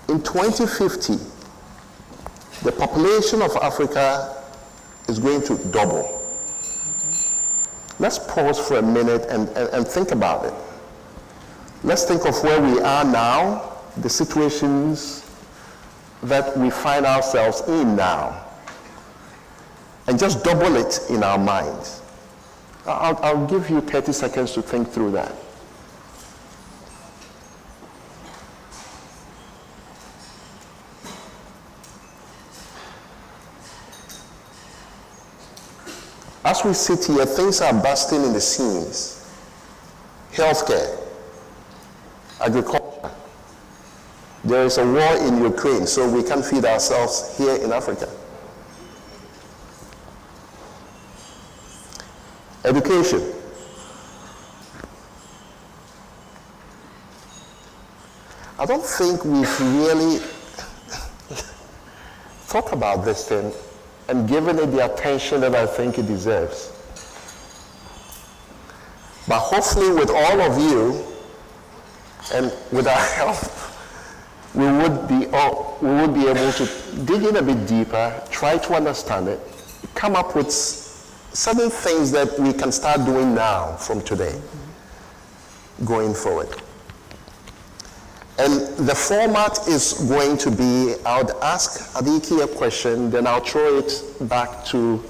in 2050, the population of Africa is going to double. Let's pause for a minute and think about it. Let's think of where we are now, the situations that we find ourselves in now, and just double it in our minds. I'll give you 30 seconds to think through that. As we sit here, things are bursting in the seams. Healthcare, agriculture. There is a war in Ukraine, so we can't feed ourselves here in Africa. Education. I don't think we've really thought about this thing and given it the attention that I think it deserves. But hopefully with all of you and with our help, we would be able to dig in a bit deeper, try to understand it, come up with certain things that we can start doing now from today, going forward. And the format is going to be, I would ask Adiki a question, then I'll throw it back to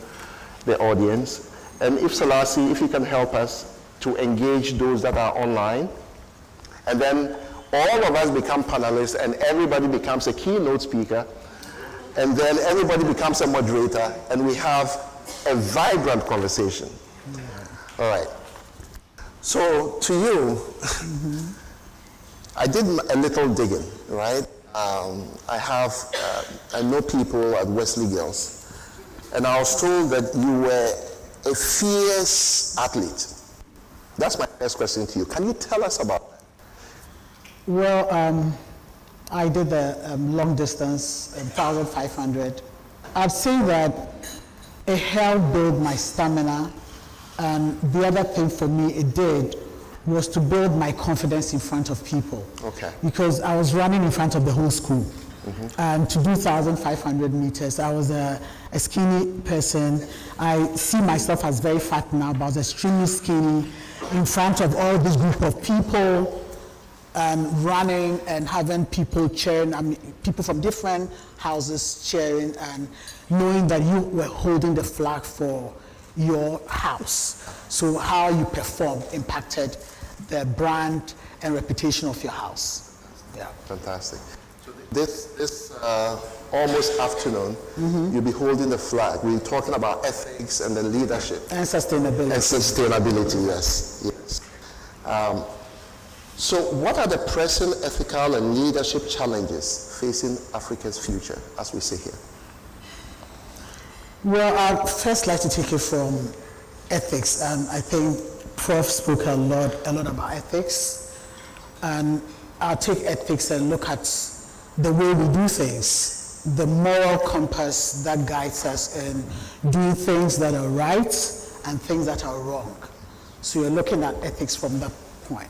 the audience. And if Selassie, if you can help us to engage those that are online, and then all of us become panelists and everybody becomes a keynote speaker, and then everybody becomes a moderator, and we have a vibrant conversation. All right. So to you, I did a little digging, right? I know people at Wesley Girls, and I was told that you were a fierce athlete. That's my first question to you. Can you tell us about that? Well, I did the long distance, 1,500. I'd say that it helped build my stamina, and the other thing for me it did was to build my confidence in front of people. Okay. Because I was running in front of the whole school. And to do 1,500 meters, I was a skinny person. I see myself as very fat now, but I was extremely skinny in front of all this group of people, running and having people cheering, people from different houses cheering, and knowing that you were holding the flag for your house. So how you performed impacted the brand and reputation of your house. Yeah. Fantastic. So this almost afternoon, you'll be holding the flag. We're talking about ethics and then leadership. And sustainability. And sustainability, yes. So what are the present ethical and leadership challenges facing Africa's future as we sit here? Well, I'd first like to take it from ethics, and I think Prof spoke a lot about ethics, and I'll take ethics and look at the way we do things, the moral compass that guides us in doing things that are right and things that are wrong. So you're looking at ethics from that point.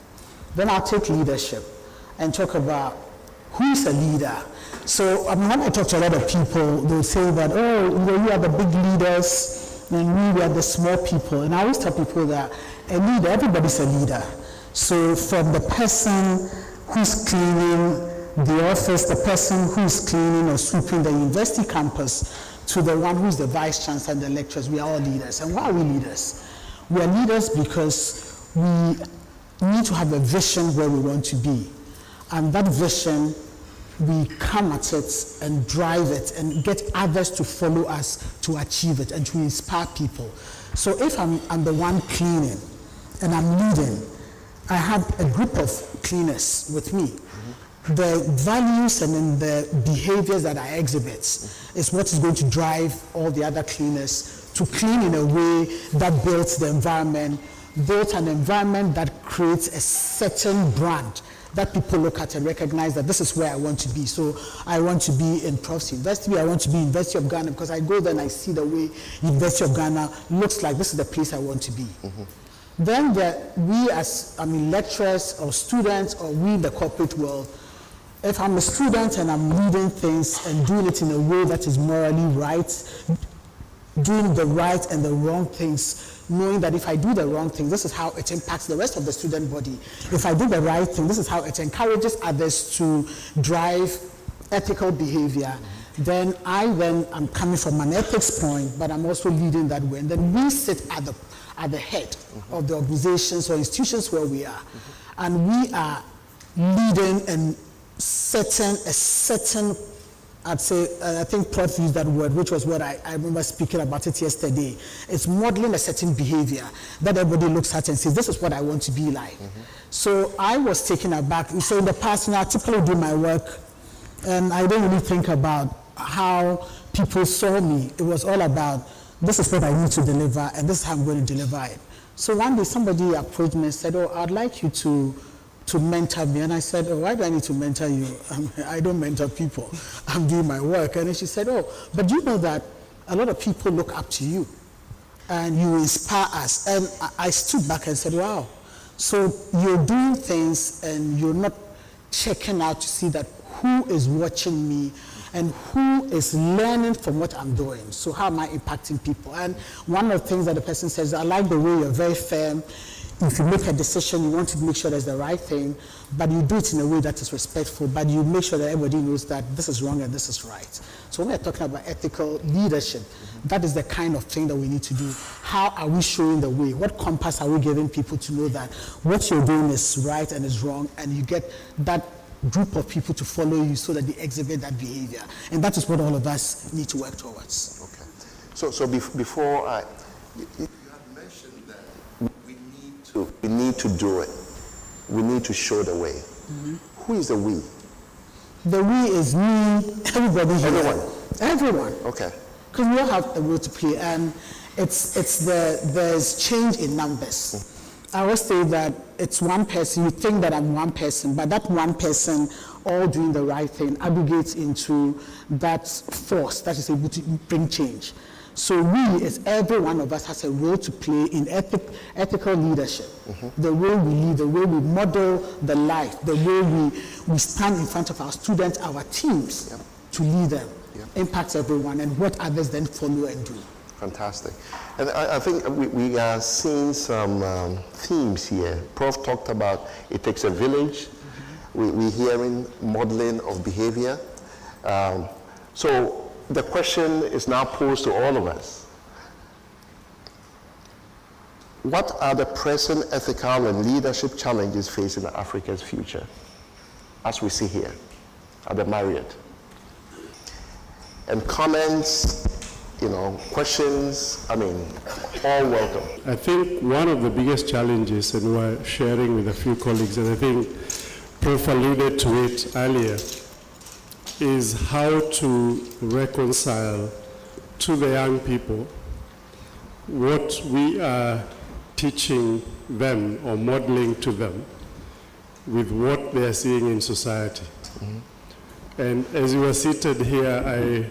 Then I'll take leadership and talk about who's a leader. So when I talk to a lot of people, they'll say that, you are the big leaders and we are the small people. And I always tell people that a leader, everybody's a leader. So from the person who's cleaning the office, the person who's cleaning or sweeping the university campus, to the one who's the vice chancellor and the lecturers, we are all leaders. And why are we leaders? We are leaders because we need to have a vision where we want to be. And that vision, we come at it and drive it and get others to follow us to achieve it and to inspire people. So if I'm the one cleaning and I'm leading, I have a group of cleaners with me. The values and then the behaviors that I exhibit is what is going to drive all the other cleaners to clean in a way that builds the environment, builds an environment that creates a certain brand that people look at and recognize that this is where I want to be. So I want to be in Prof's University, I want to be University of Ghana, because I go there and I see the way University of Ghana looks like. This is the place I want to be. Then we as lecturers or students or we in the corporate world, if I'm a student and I'm leading things and doing it in a way that is morally right, doing the right and the wrong things, knowing that if I do the wrong thing, this is how it impacts the rest of the student body. If I do the right thing, this is how it encourages others to drive ethical behavior. Then I'm coming from an ethics point, but I'm also leading that way. And then we sit at the head of the organizations or institutions where we are. And we are leading and setting a certain, I'd say, I think Prof used that word, which was what I remember speaking about it yesterday. It's modeling a certain behavior that everybody looks at and says, this is what I want to be like. So I was taken aback. So in the past, I typically do my work, and I didn't really think about how people saw me. It was all about, this is what I need to deliver, and this is how I'm going to deliver it. So one day somebody approached me and said, oh, I'd like you to mentor me. And I said, oh, why do I need to mentor you? I don't mentor people. I'm doing my work. And then she said, oh, but do you know that a lot of people look up to you and you inspire us? And I stood back and said, wow. So you're doing things and you're not checking out to see that who is watching me and who is learning from what I'm doing. So how am I impacting people? And one of the things that the person says, I like the way you're very firm. If you make a decision, you want to make sure that's the right thing, but you do it in a way that is respectful, but you make sure that everybody knows that this is wrong and this is right. So when we're talking about ethical leadership, that is the kind of thing that we need to do. How are we showing the way? What compass are we giving people to know that what you're doing is right and is wrong, and you get that group of people to follow you so that they exhibit that behavior. And that is what all of us need to work towards. Okay. So before you had mentioned that we need to do it. We need to show the way. Who is the we? The we is me, everybody here. Everyone? Everyone. Okay. Because we all have a role to play, and there's change in numbers. I always say that it's one person. You think that I'm one person, but that one person all doing the right thing aggregates into that force that is able to bring change. So we, as every one of us, has a role to play in ethical leadership. The way we lead, the way we model the life, the way we stand in front of our students, our teams, to lead them, impacts everyone, and what others then follow and do. Fantastic. And I think we are seeing some themes here. Prof talked about it takes a village. We're hearing modeling of behavior. So the question is now posed to all of us. What are the present ethical and leadership challenges facing Africa's future as we see here at the Marriott? And comments, questions, all welcome. I think one of the biggest challenges, and we're sharing with a few colleagues, and I think Prof alluded to it earlier, is how to reconcile to the young people what we are teaching them or modeling to them with what they are seeing in society. And as you were seated here,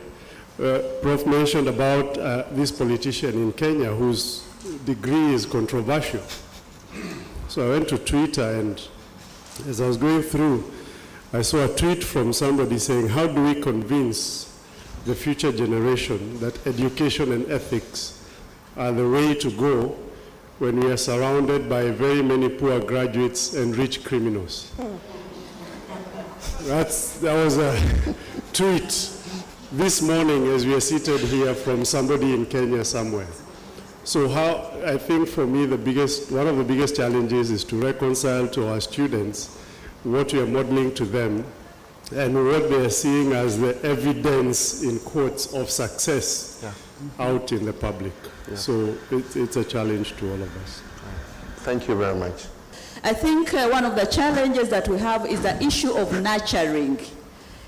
Prof mentioned about this politician in Kenya whose degree is controversial. So I went to Twitter, and as I was going through, I saw a tweet from somebody saying, how do we convince the future generation that education and ethics are the way to go when we are surrounded by very many poor graduates and rich criminals? That was a tweet this morning as we are seated here from somebody in Kenya somewhere. So I think for me, one of the biggest challenges is to reconcile to our students what we are modeling to them and what they are seeing as the evidence, in quotes, of success out in the public. So it's a challenge to all of us. Thank you very much. I think one of the challenges that we have is the issue of nurturing.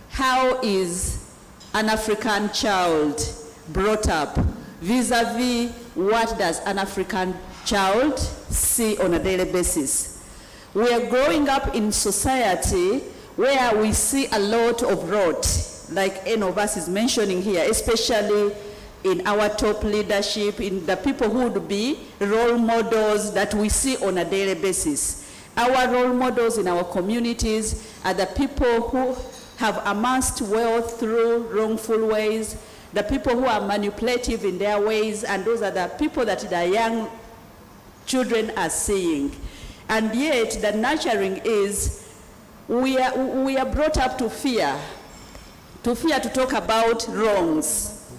How is an African child brought up vis-a-vis what does an African child see on a daily basis? We are growing up in society where we see a lot of rot, like any of us is mentioning here, especially in our top leadership, in the people who would be role models that we see on a daily basis. Our role models in our communities are the people who have amassed wealth through wrongful ways, the people who are manipulative in their ways, and those are the people that the young children are seeing. And yet the nurturing is, we are brought up to fear to talk about wrongs.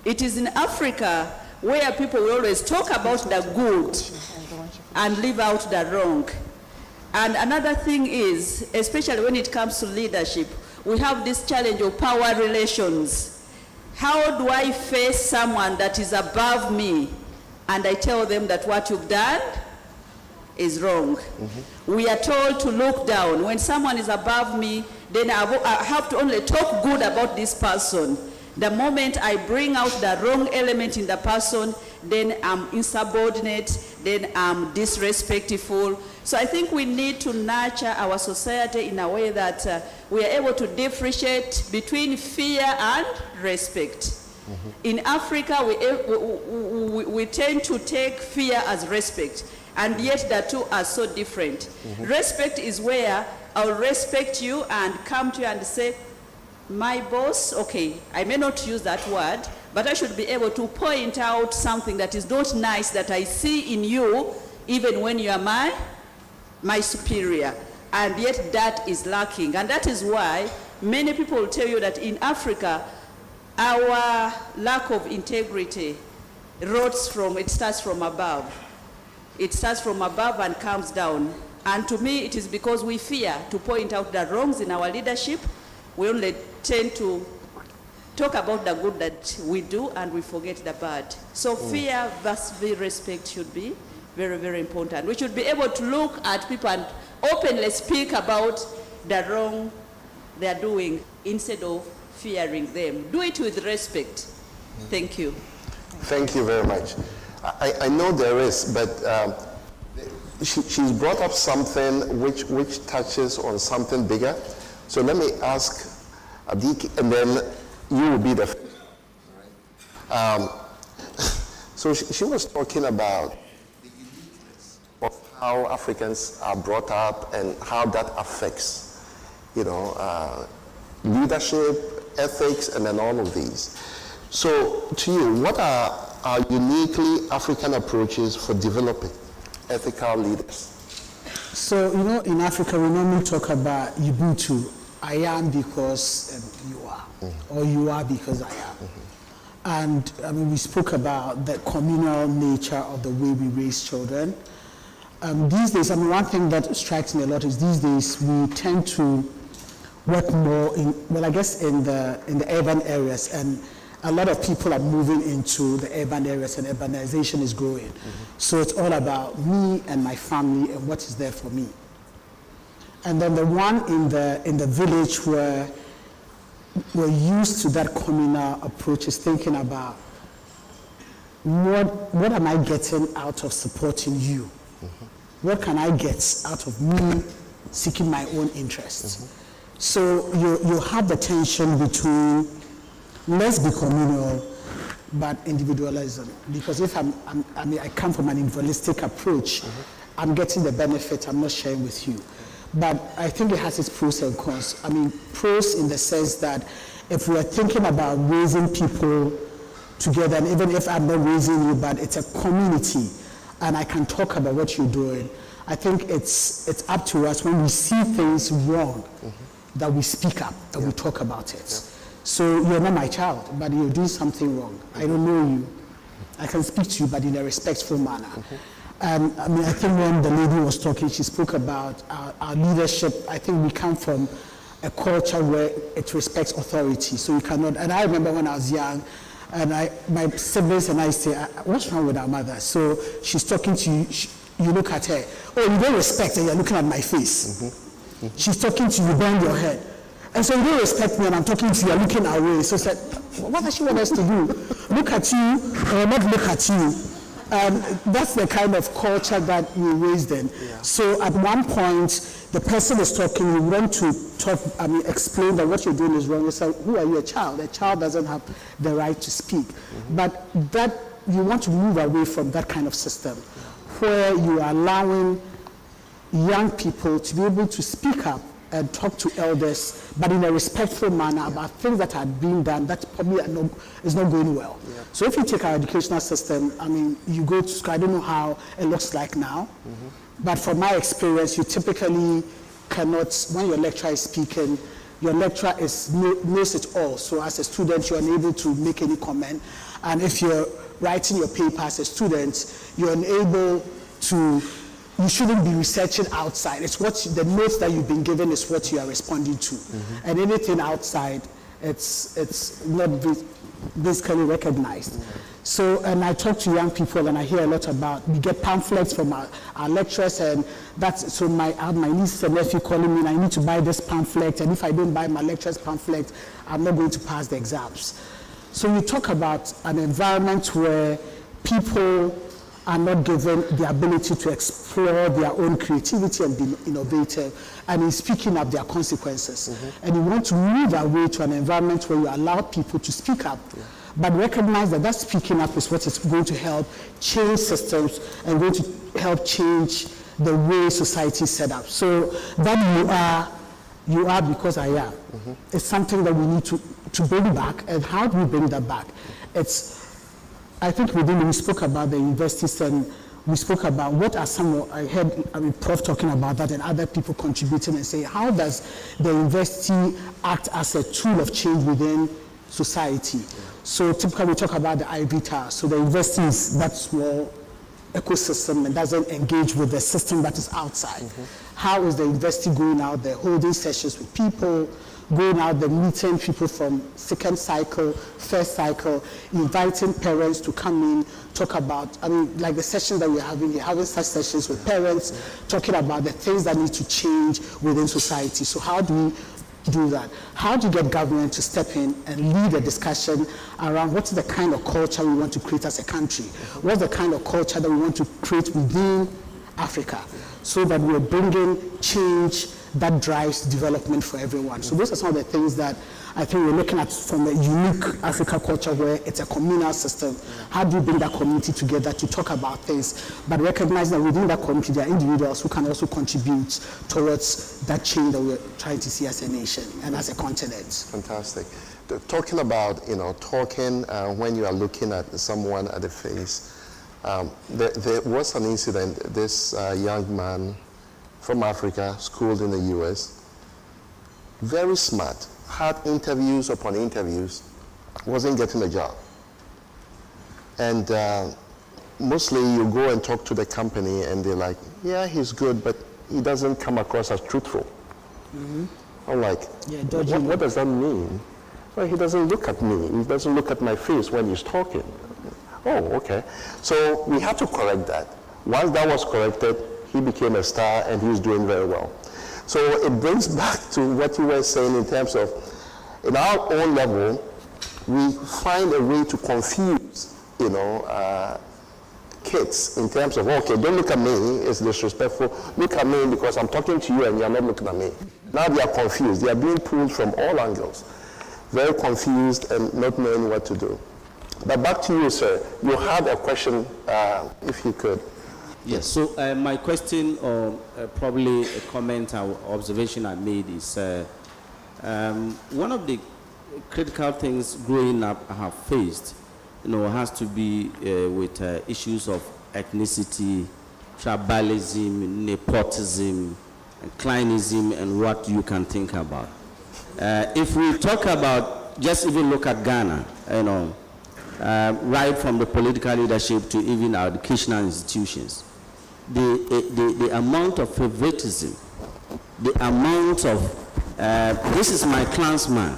It is in Africa where people will always talk about the good and leave out the wrong. And another thing is, especially when it comes to leadership, we have this challenge of power relations. How do I face someone that is above me and I tell them that what you've done is wrong? We are told to look down. When someone is above me, then I have to only talk good about this person. The moment I bring out the wrong element in the person, then I'm insubordinate, then I'm disrespectful. So I think we need to nurture our society in a way that we are able to differentiate between fear and respect. In Africa, we tend to take fear as respect, and yet the two are so different. Respect is where I'll respect you and come to you and say, my boss, okay, I may not use that word, but I should be able to point out something that is not nice that I see in you, even when you are my superior. And yet that is lacking. And that is why many people will tell you that in Africa, our lack of integrity it starts from above. It starts from above and comes down. And to me, it is because we fear to point out the wrongs in our leadership. We only tend to talk about the good that we do and we forget the bad. So fear versus respect should be very, very important. We should be able to look at people and openly speak about the wrong they're doing instead of fearing them. Do it with respect. Thank you. Thank you very much. I know there is, but she's brought up something which touches on something bigger. So let me ask Adiki, and then you will be the so she was talking about the uniqueness of how Africans are brought up and how that affects, leadership, ethics, and then all of these. So to you, what are our uniquely African approaches for developing ethical leaders? So, in Africa, we normally talk about Ubuntu. I am because you are, or you are because I am. And we spoke about the communal nature of the way we raise children. These days, one thing that strikes me a lot is these days we tend to work more in the urban areas, and a lot of people are moving into the urban areas, and urbanization is growing. So it's all about me and my family and what is there for me. And then the one in the village where we're used to that communal approach is thinking about what am I getting out of supporting you? What can I get out of me seeking my own interests? So you have the tension between let's be communal, but individualism. Because if I come from an individualistic approach, I'm getting the benefit, I'm not sharing with you. But I think it has its pros and cons. Pros in the sense that if we are thinking about raising people together, and even if I'm not raising you, but it's a community, and I can talk about what you're doing, I think it's up to us when we see things wrong, that we speak up, and we talk about it. So you're not my child, but you're doing something wrong. I don't know you. I can speak to you, but in a respectful manner. And I think when the lady was talking, she spoke about our leadership. I think we come from a culture where it respects authority. So you cannot, and I remember when I was young, and my siblings and I say, what's wrong with our mother? So she's talking to you, you look at her, oh, you don't respect her, you're looking at my face. She's talking to you, bend your head. And so you don't respect me, and I'm talking to you, you're looking away. So it's like, what does she want us to do? Look at you, or not look at you. And that's the kind of culture that we raised in. So at one point, the person is talking, you want to talk, explain that what you're doing is wrong. You say, who are you, a child? A child doesn't have the right to speak. But that, you want to move away from that kind of system, where you are allowing young people to be able to speak up and talk to elders, but in a respectful manner about things that had been done that probably is not going well. Yeah. So if you take our educational system, I mean, you go to school, I don't know how it looks like now, but from my experience, you typically cannot, when your lecturer is speaking, your lecturer knows it all. So as a student, you're unable to make any comment. And if you're writing your paper as a student, you're unable to, you shouldn't be researching outside. It's what the notes that you've been given is what you are responding to. And anything outside, it's not basically recognized. So, and I talk to young people and I hear a lot about, we get pamphlets from our lecturers, and that's, so I have my niece and nephew calling me and I need to buy this pamphlet, and if I don't buy my lecturer's pamphlet, I'm not going to pass the exams. So we talk about an environment where people are not given the ability to explore their own creativity and be innovative, and in speaking up their consequences. And we want to move away to an environment where you allow people to speak up, but recognize that speaking up is what is going to help change systems and going to help change the way society is set up. So that you are because I am. It's something that we need to bring back. And how do we bring that back? I think we spoke about the universities, and we spoke about what are some, I heard Prof talking about that and other people contributing and saying, how does the university act as a tool of change within society? So typically we talk about the Ivory Tower. So the university is that small ecosystem and doesn't engage with the system that is outside. How is the university going out there, holding sessions with people, going out there, meeting people from second cycle, first cycle, inviting parents to come in, talk about, I mean, like the sessions that we're having such sessions with parents, talking about the things that need to change within society. So how do we do that? How do you get government to step in and lead a discussion around what is the kind of culture we want to create as a country? What's the kind of culture that we want to create within Africa, so that we're bringing change that drives development for everyone? So those are some of the things that I think we're looking at from a unique Africa culture where it's a communal system. How do you bring that community together to talk about things, but recognize that within that community there are individuals who can also contribute towards that change that we're trying to see as a nation and as a continent. Fantastic. Talking about, talking when you are looking at someone at the face, there was an incident. This young man from Africa, schooled in the US, very smart, had interviews upon interviews, wasn't getting a job. And mostly you go and talk to the company and they're like, yeah, he's good, but he doesn't come across as truthful. I'm like, what does that mean? Well, he doesn't look at me. He doesn't look at my face when he's talking. Oh, okay. So we had to correct that. Once that was corrected, he became a star and he's doing very well. So it brings back to what you were saying in terms of, in our own level, we find a way to confuse, kids in terms of, okay, don't look at me, it's disrespectful. Look at me because I'm talking to you and you're not looking at me. Now they are confused. They are being pulled from all angles. Very confused and not knowing what to do. But back to you, sir. You had a question, if you could. Yes, so my question, or probably a comment or observation I made is, one of the critical things growing up I have faced, has to be with issues of ethnicity, tribalism, nepotism, and clinism, and what you can think about. If we talk about, just even look at Ghana, right from the political leadership to even our educational institutions, the amount of favoritism, the amount of, this is my clansman,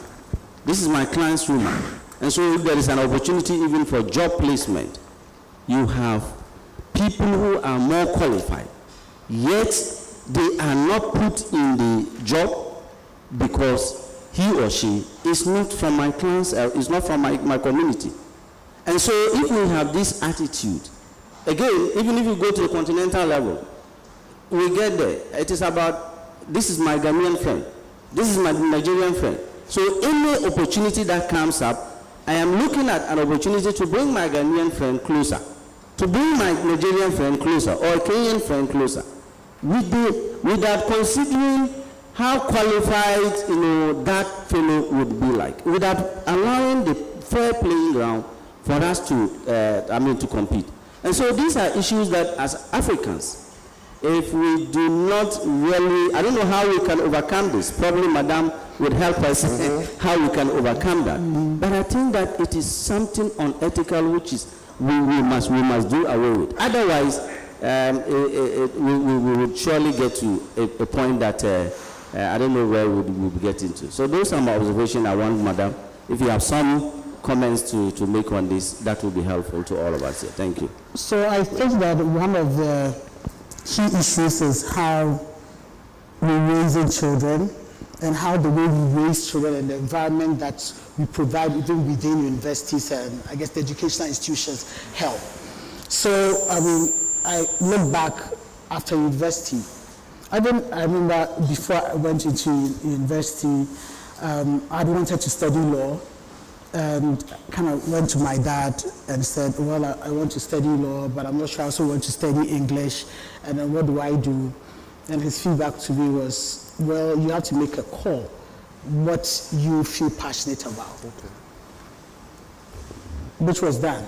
this is my clanswoman. And so if there is an opportunity even for job placement, you have people who are more qualified, yet they are not put in the job because he or she is not from my clans, is not from my community. And so if we have this attitude, again, even if you go to the continental level, we get there. It is about, this is my Ghanaian friend, this is my Nigerian friend. So any opportunity that comes up, I am looking at an opportunity to bring my Ghanaian friend closer, to bring my Nigerian friend closer, or a Kenyan friend closer, without considering how qualified, that fellow would be like, without allowing the fair playing ground for us to compete. And so these are issues that as Africans, if we do not really, I don't know how we can overcome this. Probably Madam would help us how we can overcome that. But I think that it is something unethical which is we must do away with. Otherwise, we would surely get to a point that I don't know where we'll be getting to. So those are my observations. I want, Madam, if you have some comments to make on this, that will be helpful to all of us here. Thank you. So I think that one of the key issues is how we're raising children and how the way we raise children and the environment that we provide even within universities and I guess the educational institutions help. So I look back after university. I remember before I went into university, I wanted to study law and kind of went to my dad and said, well, I want to study law, but I'm not sure I also want to study English, and then what do I do? And his feedback to me was, well, you have to make a call, what you feel passionate about, which was done.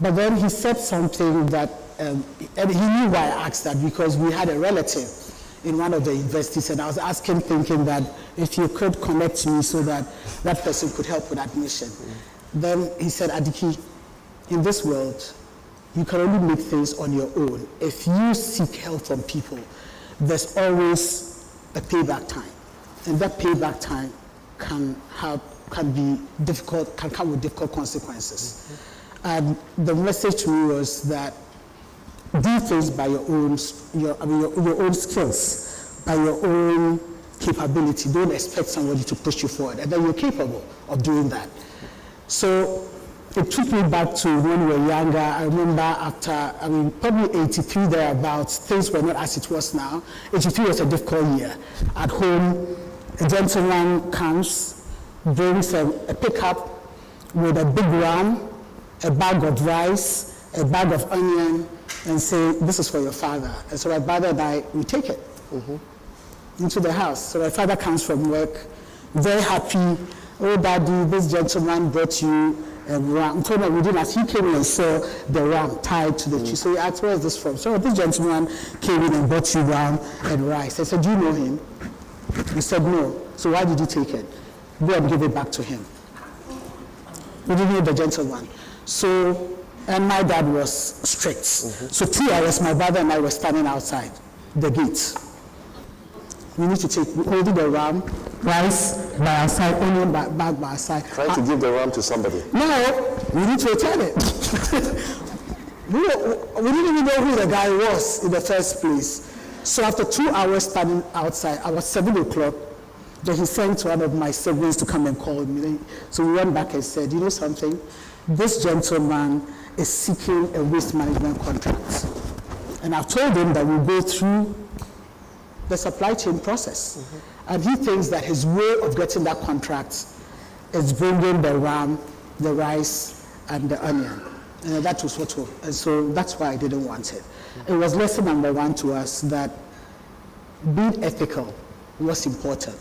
But then he said something that, and he knew why I asked that, because we had a relative in one of the universities, and I was asking, thinking that if you could connect me so that that person could help with admission. Then he said, Adiki, in this world, you can only make things on your own. If you seek help from people, there's always a payback time. And that payback time can be difficult, can come with difficult consequences. And the message to me was that do things by your own skills, by your own capability. Don't expect somebody to push you forward, and then you're capable of doing that. So it took me back to when we were younger. I remember after, probably 83 thereabouts, things were not as it was now. 83 was a difficult year. At home, a gentleman comes, brings a pickup with a big ram, a bag of rice, a bag of onion, and say, this is for your father. And so my brother and I, we take it into the house. So my father comes from work, very happy. Oh, Daddy, this gentleman brought you a ram. So we didn't, as he came in and saw the ram tied to the tree. So he asked, where is this from? So this gentleman came in and brought you ram and rice. I said, do you know him? He said, no. So why did you take it? Go and give it back to him. We didn't know the gentleman. So, and my dad was strict. So 2 hours, my brother and I were standing outside the gate. We need to take, holding the ram, rice by our side, onion bag by our side. Trying to give the ram to somebody. No, we need to return it. we didn't even know who the guy was in the first place. So after 2 hours standing outside, I was 7 o'clock, then he sent one of my siblings to come and call me. So we went back and said, you know something? This gentleman is seeking a waste management contract. And I've told him that we'll go through the supply chain process. And he thinks that his way of getting that contract is bringing the ram, the rice, and the onion. And that was what, and so that's why I didn't want it. It was lesson number one to us that being ethical was important.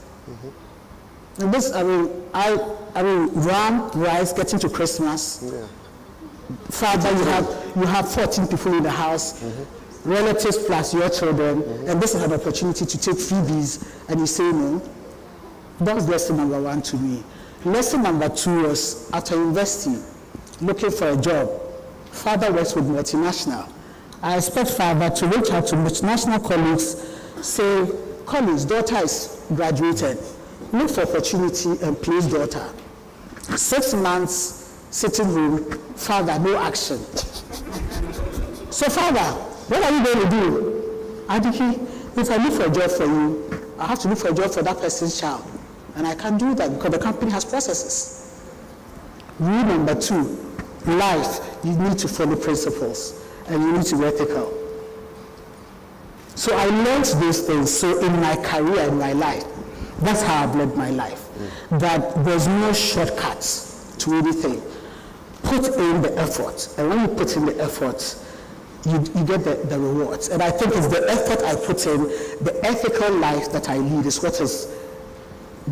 And this, ram, rice, getting to Christmas. Father, you have 14 people in the house, relatives plus your children, and this is an opportunity to take freebies, and you say no. That was lesson number one to me. Lesson number two was after university, looking for a job. Father works with multinational. I expect father to reach out to multinational colleagues, say, colleagues, daughter is graduated. Look for opportunity and place daughter. 6 months, sitting room, father, no action. So father, what are you going to do? Adiki, if I look for a job for you, I have to look for a job for that person's child. And I can't do that because the company has processes. Rule number two, life, you need to follow principles and you need to be ethical. So I learned those things. So in my career, in my life, that's how I've led my life. That there's no shortcuts to anything. Put in the effort. And when you put in the effort, you get the rewards. And I think it's the effort I put in, the ethical life that I lead is what is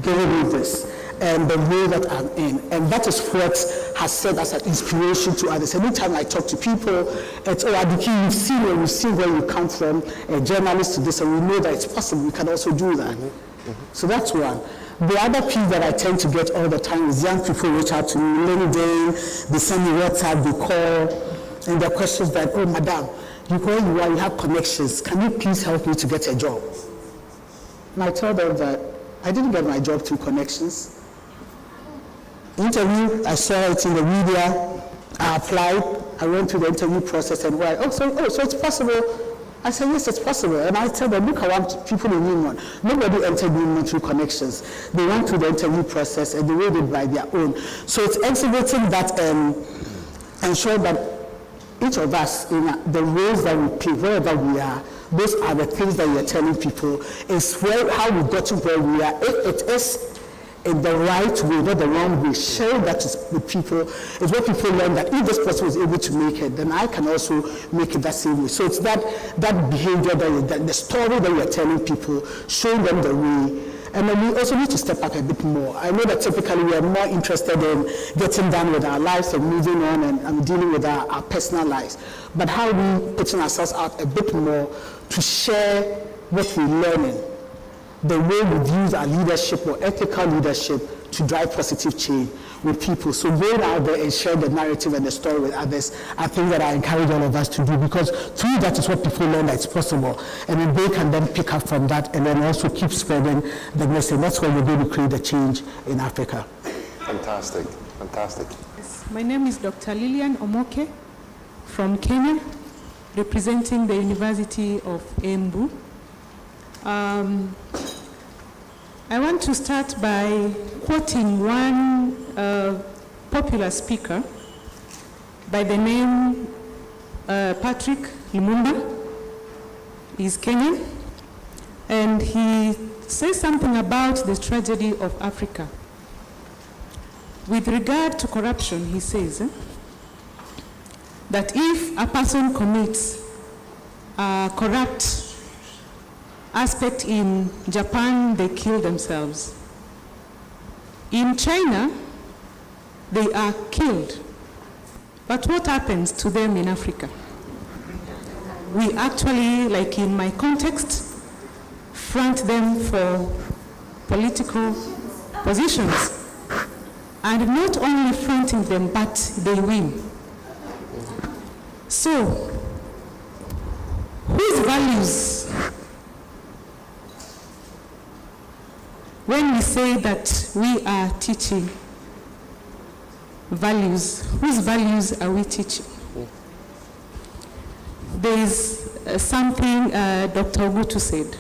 giving me this, and the way that I'm in. And that is what has served as an inspiration to others. Anytime I talk to people, it's, oh, Adiki, we've seen where you come from, a journalist to this, and we know that it's possible, we can also do that. So that's one. The other piece that I tend to get all the time is young people reach out to me, LinkedIn, they send me WhatsApp, they call, and there are questions like, oh, madam, you go where you are, you have connections, can you please help me to get a job? And I tell them that I didn't get my job through connections. Interview, I saw it in the media, I applied, I went through the interview process and so it's possible. I said, yes, it's possible. And I tell them, look around people in Union. Nobody entered Union through connections. They went through the interview process and they made it by their own. So it's exhibiting that ensure that each of us, in the roles that we play, wherever we are, those are the things that we are telling people, is how we got to where we are. If it is in the right way, not the wrong way, share that with people. It's where people learn that if this person was able to make it, then I can also make it that same way. So it's that behavior, the story that we are telling people, showing them the way. And then we also need to step up a bit more. I know that typically we are more interested in getting done with our lives and moving on and dealing with our personal lives. But how are we putting ourselves out a bit more to share what we're learning, the way we use our leadership or ethical leadership to drive positive change with people. So going out there and share the narrative and the story with others, I think that I encourage all of us to do, because through that is what people learn that it's possible. And then they can then pick up from that and then also keep spreading the message. That's why we're going to create the change in Africa. Fantastic, fantastic. Yes. My name is Dr. Lillian Omoke from Kenya, representing the University of Embu. I want to start by quoting one popular speaker by the name Patrick Lumumba. He's Kenyan, and he says something about the tragedy of Africa. With regard to corruption, he says that if a person commits a corrupt aspect in Japan, they kill themselves. In China, they are killed. But what happens to them in Africa? We actually, like in my context, front them for political positions. And not only fronting them, but they win. So, whose values, when we say that we are teaching values, whose values are we teaching? There is something Dr. Ogutu said,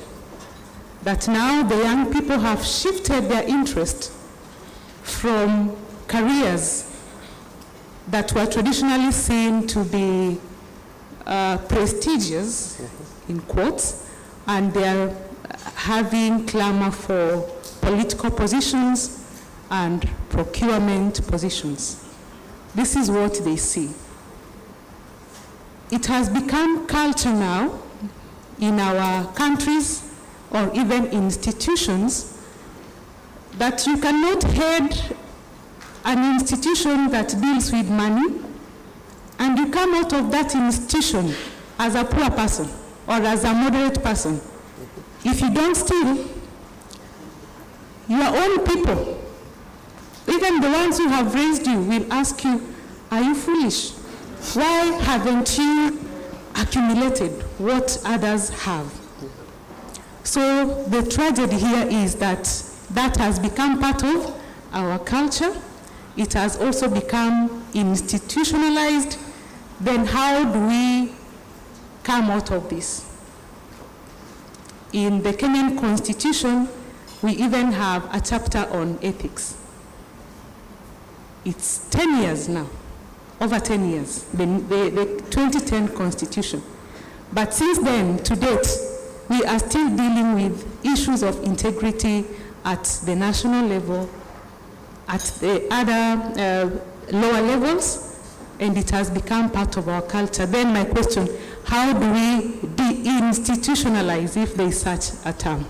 that now the young people have shifted their interest from careers that were traditionally seen to be prestigious, in quotes, and they are having clamor for political positions and procurement positions. This is what they see. It has become culture now in our countries or even institutions that you cannot head an institution that deals with money and you come out of that institution as a poor person or as a moderate person. If you don't steal, your own people, even the ones who have raised you, will ask you, are you foolish? Why haven't you accumulated what others have? So the tragedy here is that that has become part of our culture. It has also become institutionalized. Then how do we come out of this? In the Kenyan Constitution, we even have a chapter on ethics. It's 10 years now, over 10 years, the 2010 Constitution. But since then, to date, we are still dealing with issues of integrity at the national level, at the other lower levels, and it has become part of our culture. Then my question, how do we deinstitutionalize, if there is such a term?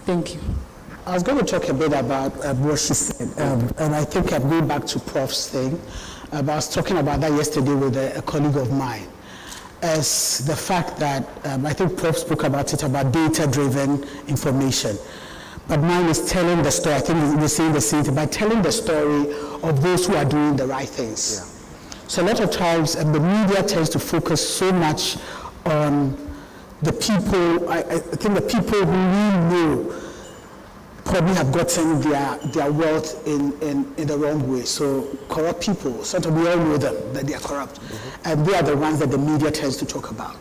Thank you. I was going to talk a bit about what she said, and I think I'm going back to Prof's thing. I was talking about that yesterday with a colleague of mine, as the fact that I think Prof spoke about it, about data-driven information. But mine is telling the story. I think we're saying the same thing, by telling the story of those who are doing the right things. Yeah. So a lot of times, the media tends to focus so much on the people. I think the people who we know probably have gotten their wealth in the wrong way. So corrupt people, sort of, we all know them, that they are corrupt. And they are the ones that the media tends to talk about.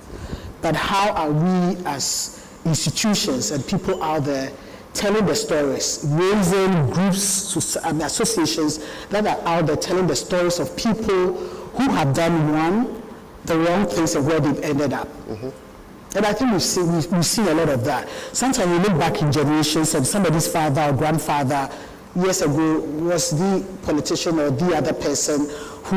But how are we as institutions and people out there telling the stories, raising groups, associations that are out there telling the stories of people who have done the wrong things and where they've ended up. And I think we've seen a lot of that. Sometimes we look back in generations and somebody's father or grandfather years ago was the politician or the other person who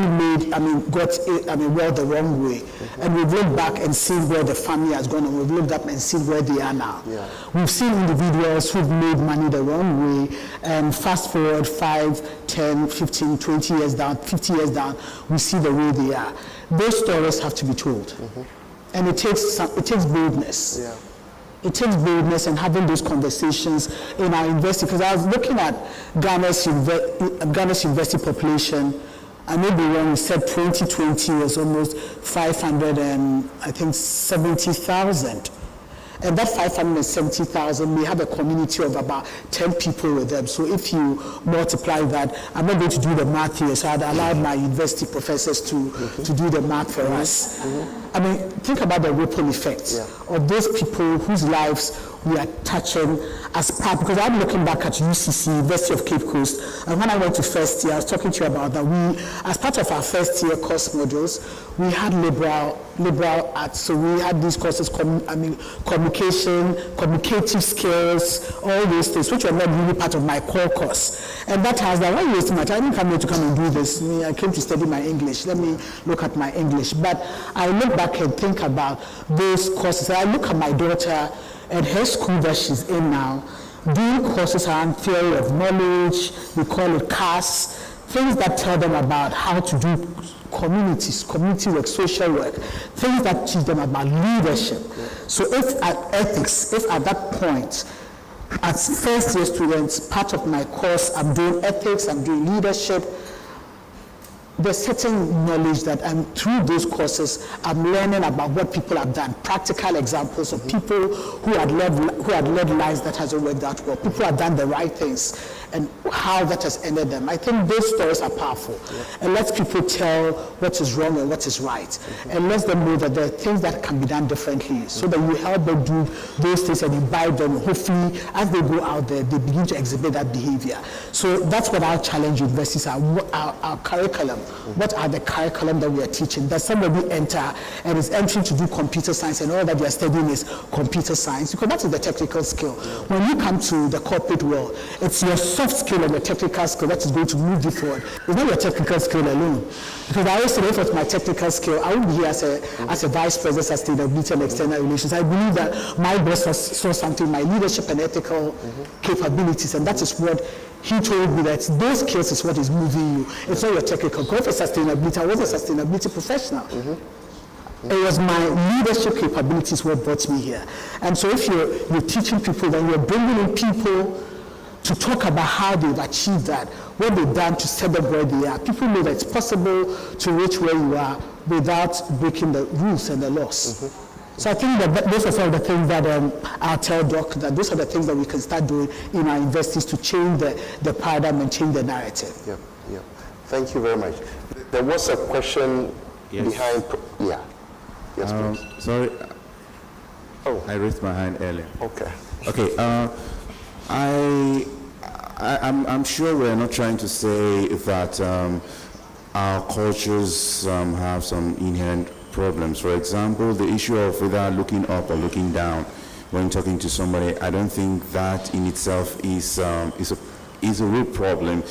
got well the wrong way. And we've looked back and seen where the family has gone, and we've looked up and seen where they are now. Yeah. We've seen individuals who've made money the wrong way, and fast forward 5, 10, 15, 20 years down, 50 years down, we see the way they are. Those stories have to be told. And it takes boldness. Yeah. It takes boldness and having those conversations in our university. Because I was looking at Ghana's university population. I may be wrong. We said 2020 was almost 570,000. And that 570,000 may have a community of about 10 people with them. So if you multiply that, I'm not going to do the math here, so I'd allowed my university professors to do the math for us. I mean, think about the ripple effect of those people whose lives we are touching as part, because I'm looking back at UCC, University of Cape Coast, and when I went to first year, I was talking to you about that. We, as part of our first year course modules, we had liberal arts, so we had these courses, communication, communicative skills, all those things, which were not really part of my core course. And that has that, why are you wasting my time? I didn't come here to come and do this. I came to study my English. Let me look at my English. But I look back and think about those courses. I look at my daughter at her school that she's in now, doing courses around theory of knowledge, we call it CAS, things that tell them about how to do community work, social work, things that teach them about leadership. So if at ethics, if at that point, as first year students, part of my course, I'm doing ethics, I'm doing leadership, there's certain knowledge that through those courses, I'm learning about what people have done, practical examples of people who had led lives that hasn't worked out well, people who have done the right things, and how that has ended them. I think those stories are powerful. And lets people tell what is wrong and what is right. And lets them know that there are things that can be done differently, so that you help them do those things and imbibe them. Hopefully, as they go out there, they begin to exhibit that behavior. So that's what our challenge universities are, our curriculum. What are the curriculum that we are teaching? Does somebody enter and is entering to do computer science and all that they are studying is computer science? Because that is the technical skill. When you come to the corporate world, it's your soft skill and your technical skill that is going to move you forward. It's not your technical skill alone. Because I always say, if it was my technical skill, I would be here as a vice president of sustainability and external relations. I believe that my boss saw something, my leadership and ethical capabilities, and that is what he told me, that those skills is what is moving you. It's not your technical. Go for sustainability. I was a sustainability professional. It was my leadership capabilities what brought me here. And so if you're teaching people, then you're bringing in people to talk about how they've achieved that, what they've done to set them where they are. People know that it's possible to reach where you are without breaking the rules and the laws. So I think that those are some of the things that I'll tell Doc, that those are the things that we can start doing in our universities to change the paradigm and change the narrative. Yeah. Thank you very much. There was a question behind. Yes, please. Sorry. Oh, I raised my hand earlier. Okay. I'm sure we're not trying to say that our cultures have some inherent problems. For example, the issue of either looking up or looking down when talking to somebody, I don't think that in itself is a real problem,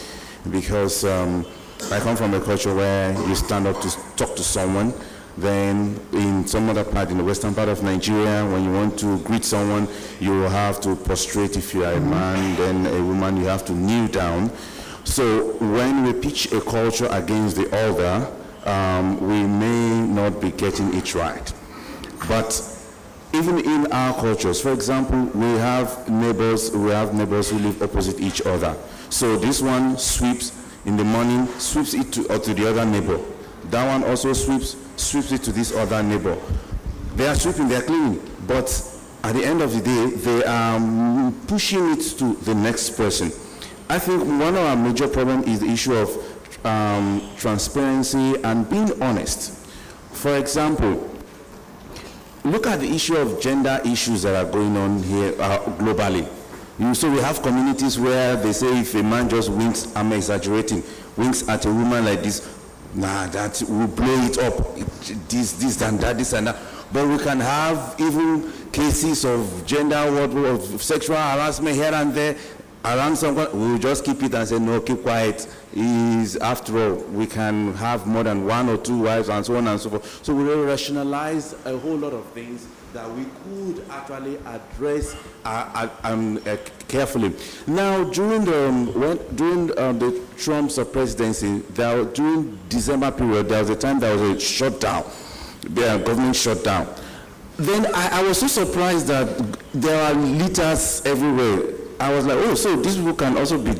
because I come from a culture where you stand up to talk to someone Then in some other part, in the western part of Nigeria, when you want to greet someone, you will have to prostrate if you are a man, then a woman, you have to kneel down. So when we pitch a culture against the other, we may not be getting it right. But even in our cultures, for example, we have neighbors who live opposite each other. So this one sweeps in the morning, sweeps it to the other neighbor. That one also sweeps it to this other neighbor. They are sweeping, they are cleaning, but at the end of the day, they are pushing it to the next person. I think one of our major problems is the issue of transparency and being honest. For example, look at the issue of gender issues that are going on here globally. So we have communities where they say if a man just winks, I'm exaggerating, winks at a woman like this, nah, that will blow it up, this and that, this and that. But we can have even cases of of sexual harassment here and there, around someone, we'll just keep it and say, no, keep quiet. After all, we can have more than one or two wives and so on and so forth. So we will rationalize a whole lot of things that we could actually address carefully. Now, during the Trump's presidency, during December period, there was a time there was a shutdown, the government shutdown. Then I was so surprised that there are litters everywhere. I was like, oh, so these people can also be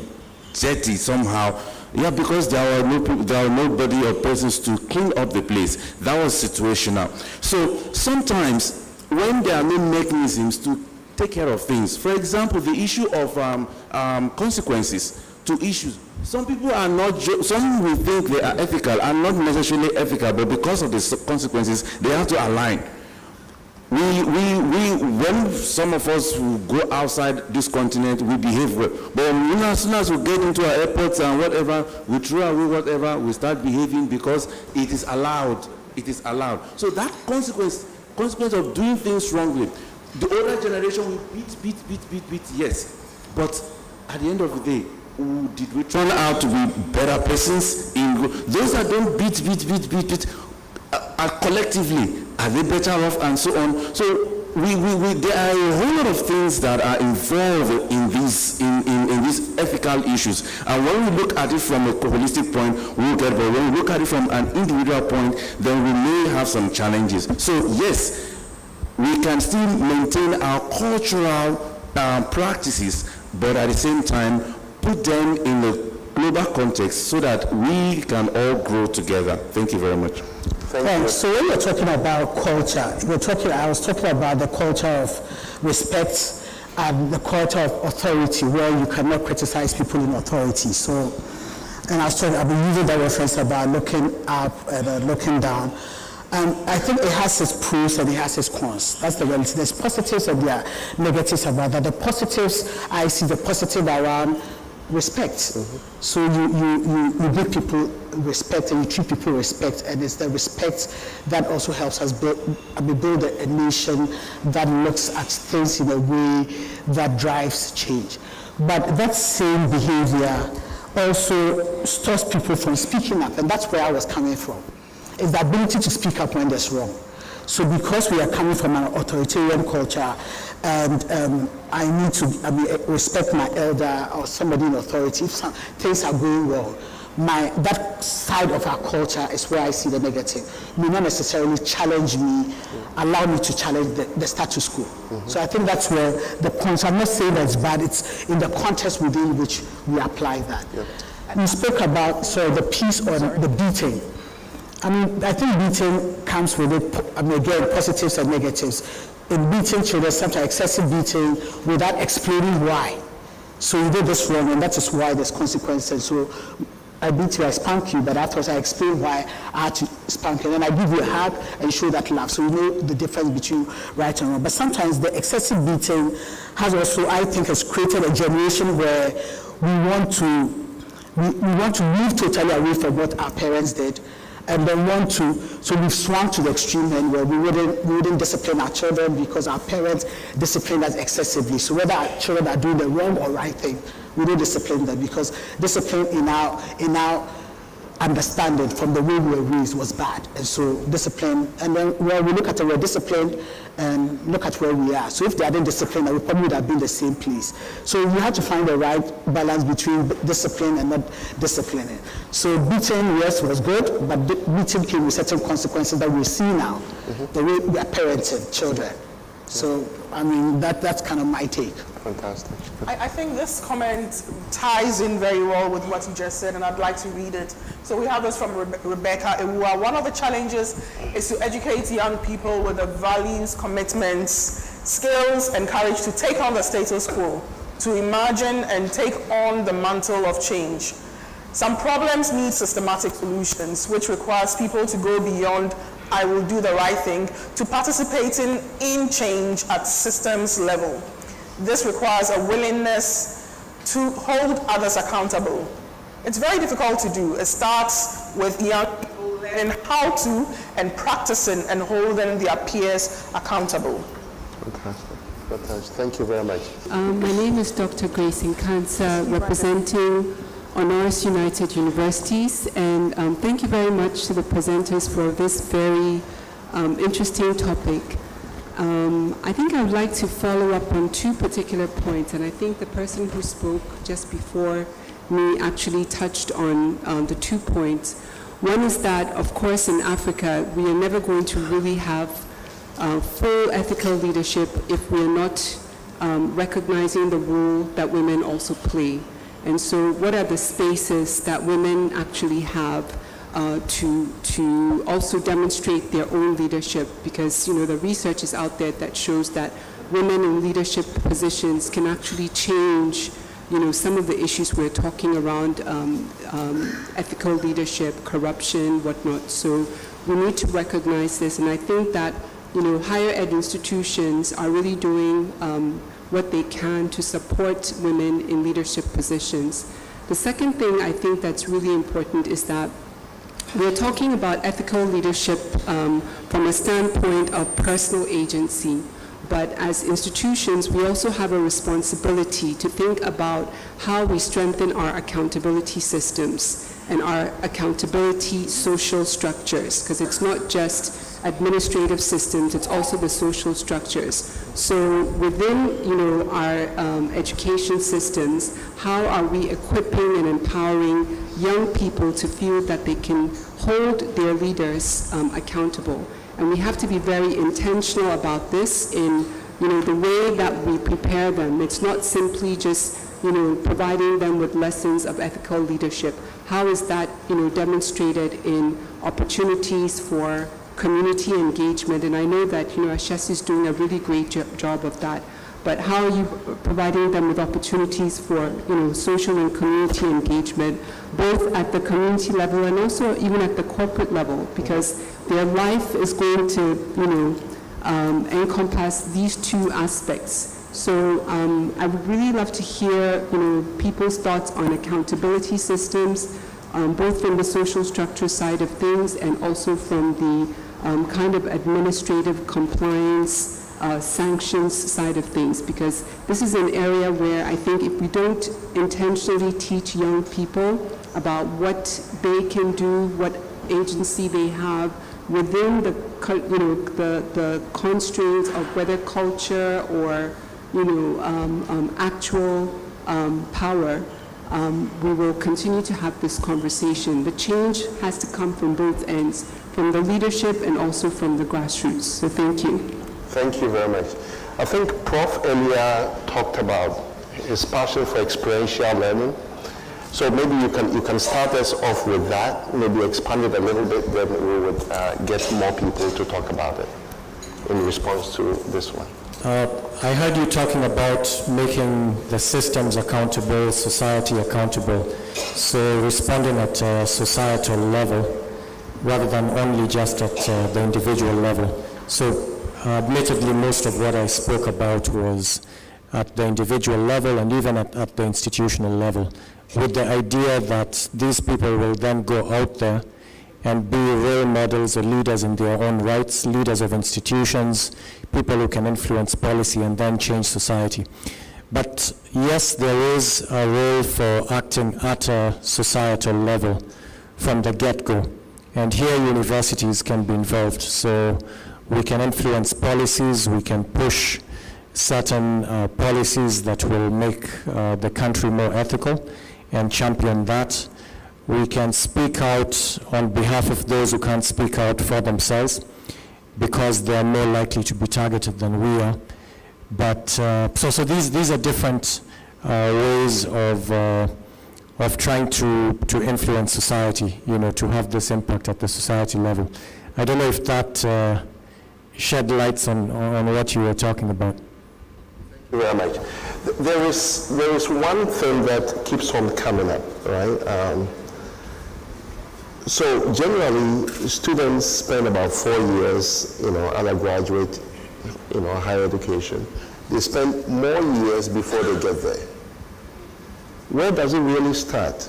dirty somehow. Yeah, because there were nobody or persons to clean up the place. That was situational. So sometimes when there are no mechanisms to take care of things, for example, the issue of consequences to issues. Some people are not, some will think they are ethical and not necessarily ethical, but because of the consequences, they have to align. When some of us who go outside this continent, we behave well. But as soon as we get into our airports and whatever, we throw away whatever, we start behaving because it is allowed. It is allowed. So that consequence of doing things wrongly, the older generation will beat, yes. But at the end of the day, did we turn out to be better persons? Those that don't beat, collectively, are they better off and so on? So there are a whole lot of things that are involved in these ethical issues. And when we look at it from a holistic point, we'll get there. When we look at it from an individual point, then we may have some challenges. So yes, we can still maintain our cultural practices, but at the same time, put them in a global context so that we can all grow together. Thank you very much. Thanks. So when you're talking about culture, I was talking about the culture of respect and the culture of authority, where you cannot criticize people in authority. So, and I've been using that reference about looking up and looking down. I think it has its pros and it has its cons. That's the reality. There's positives and there are negatives about that. The positives, I see the positive around respect. Mm-hmm. So you give people respect and you treat people respect, and it's the respect that also helps us build a nation that looks at things in a way that drives change. But that same behavior also stops people from speaking up, and that's where I was coming from. It's the ability to speak up when there's wrong. So because we are coming from an authoritarian culture, and I need to respect my elder or somebody in authority, if things are going wrong, that side of our culture is where I see the negative. It may not necessarily challenge me, allow me to challenge the status quo. Mm-hmm. So I think that's where the points, I'm not saying that's bad, it's in the context within which we apply that. Yep. You spoke about the piece on the beating. I think beating comes with it, again, positives and negatives. In beating children, sometimes excessive beating without explaining why. So you did this wrong, and that is why there's consequences. So I beat you, I spank you, but afterwards I explain why I had to spank you. And then I give you a hug and show that love. So you know the difference between right and wrong. But sometimes the excessive beating has also, I think, has created a generation where we want to move totally away from what our parents did. And then so we've swung to the extreme end where we wouldn't discipline our children because our parents discipline us excessively. So whether our children are doing the wrong or right thing, we don't discipline them because discipline in our understanding from the way we were raised was bad. And so discipline, and then when we look at it, we're disciplined and look at where we are. So if they hadn't disciplined, we probably would have been in the same place. So you have to find the right balance between discipline and not disciplining. So beating, yes, was good, but beating came with certain consequences that we see now, the way we are parenting children. So, I mean, that's kind of my take. Fantastic. I think this comment ties in very well with what you just said, and I'd like to read it. So we have this from Rebecca Ewua. One of the challenges is to educate young people with the values, commitments, skills, and courage to take on the status quo, to imagine and take on the mantle of change. Some problems need systematic solutions, which requires people to go beyond "I will do the right thing" to participating in change at systems level. This requires a willingness to hold others accountable. It's very difficult to do. It starts with young people learning how to and practicing and holding their peers accountable. Fantastic. Fantastic. Thank you very much. My name is Dr. Grace Nkansa, representing Honors United Universities, and thank you very much to the presenters for this very interesting topic. I think I would like to follow up on two particular points, and I think the person who spoke just before me actually touched on the 2 points. One is that, of course, in Africa, we are never going to really have full ethical leadership if we are not recognizing the role that women also play. And so what are the spaces that women actually have to also demonstrate their own leadership? Because, you know, the research is out there that shows that women in leadership positions can actually change, you know, some of the issues we're talking around ethical leadership, corruption, whatnot. So we need to recognize this, and I think that, you know, higher ed institutions are really doing what they can to support women in leadership positions. The second thing I think that's really important is that we're talking about ethical leadership from a standpoint of personal agency, but as institutions, we also have a responsibility to think about how we strengthen our accountability systems and our accountability social structures, because it's not just administrative systems, it's also the social structures. So within, you know, our education systems, how are we equipping and empowering young people to feel that they can hold their leaders accountable? And we have to be very intentional about this in, you know, the way that we prepare them. It's not simply just, you know, providing them with lessons of ethical leadership. How is that, you know, demonstrated in opportunities for community engagement? And I know that, you know, Ashesi is doing a really great job of that. But how are you providing them with opportunities for, you know, social and community engagement, both at the community level and also even at the corporate level? Because their life is going to, you know, encompass these two aspects. So I would really love to hear, you know, people's thoughts on accountability systems, both from the social structure side of things and also from the kind of administrative compliance sanctions side of things, because this is an area where I think if we don't intentionally teach young people about what they can do, what agency they have within the, you know, the constraints of whether culture or, you know, actual power, we will continue to have this conversation. The change has to come from both ends, from the leadership and also from the grassroots. So thank you. Thank you very much. I think Prof earlier talked about his passion for experiential learning. So maybe you can start us off with that, maybe expand it a little bit, then we would get more people to talk about it in response to this one. I heard you talking about making the systems accountable, society accountable. So responding at a societal level rather than only just at the individual level. So admittedly, most of what I spoke about was at the individual level and even at the institutional level, with the idea that these people will then go out there and be role models or leaders in their own rights, leaders of institutions, people who can influence policy and then change society. But yes, there is a role for acting at a societal level from the get-go. And here universities can be involved. So we can influence policies, we can push certain policies that will make the country more ethical and champion that. We can speak out on behalf of those who can't speak out for themselves because they are more likely to be targeted than we are. But so these are different ways of trying to influence society, to have this impact at the society level. I don't know if that shed lights on what you were talking about. Thank you very much. There is one thing that keeps on coming up, right? So generally, students spend about 4 years, undergraduate, higher education. They spend more years before they get there. Where does it really start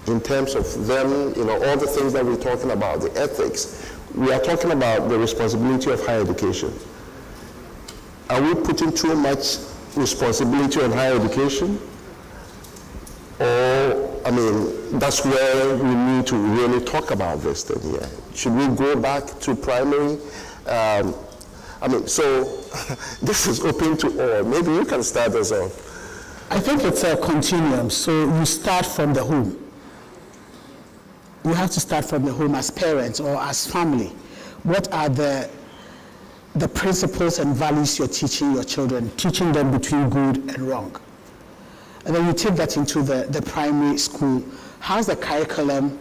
in terms of them, all the things that we're talking about, the ethics? We are talking about the responsibility of higher education. Are we putting too much responsibility on higher education? Or, that's where we need to really talk about this thing here. Should we go back to primary? So this is open to all. Maybe you can start us off. I think it's a continuum. So you start from the home. You have to start from the home as parents or as family. What are the principles and values you're teaching your children, teaching them between good and wrong? And then you take that into the primary school. How's the curriculum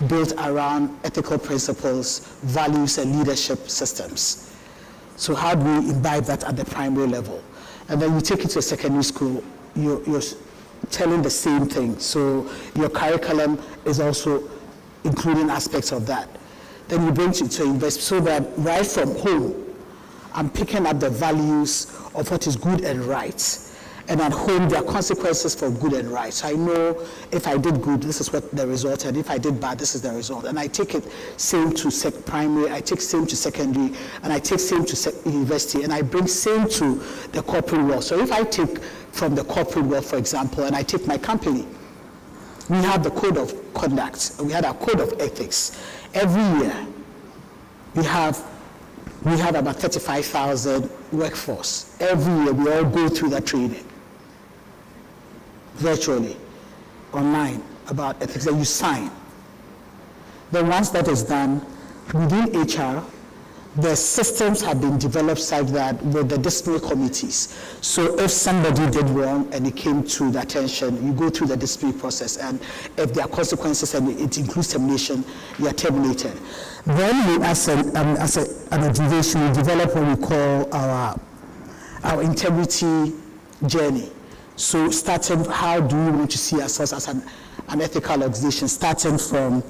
built around ethical principles, values, and leadership systems? So how do we imbibe that at the primary level? And then you take it to a secondary school, you're telling the same thing. So your curriculum is also including aspects of that. Then you bring it to university so that right from home, I'm picking up the values of what is good and right. And at home, there are consequences for good and right. So I know if I did good, this is what the result, and if I did bad, this is the result. And I take it same to primary, I take same to secondary, and I take same to university, and I bring same to the corporate world. So if I take from the corporate world, for example, and I take my company, we have the code of conduct, we had our code of ethics. Every year, we have about 35,000 workforce. Every year, we all go through that training, virtually, online, about ethics that you sign. Then once that is done, within HR, the systems have been developed such that with the disciplinary committees. So if somebody did wrong and it came to the attention, you go through the disciplinary process, and if there are consequences and it includes termination, you are terminated. Then we, as an organization, we develop what we call our integrity journey. So starting, how do we want to see ourselves as an ethical organization, starting from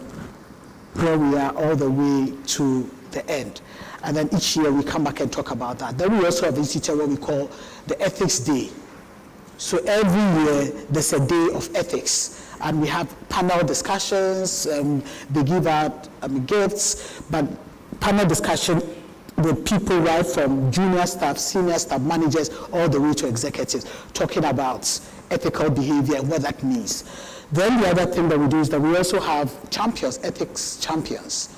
where we are all the way to the end. And then each year we come back and talk about that. Then we also have instituted what we call the Ethics Day. So every year there's a day of ethics, and we have panel discussions, they give out gifts, but panel discussion with people right from junior staff, senior staff, managers, all the way to executives, talking about ethical behavior and what that means. Then the other thing that we do is that we also have champions, ethics champions.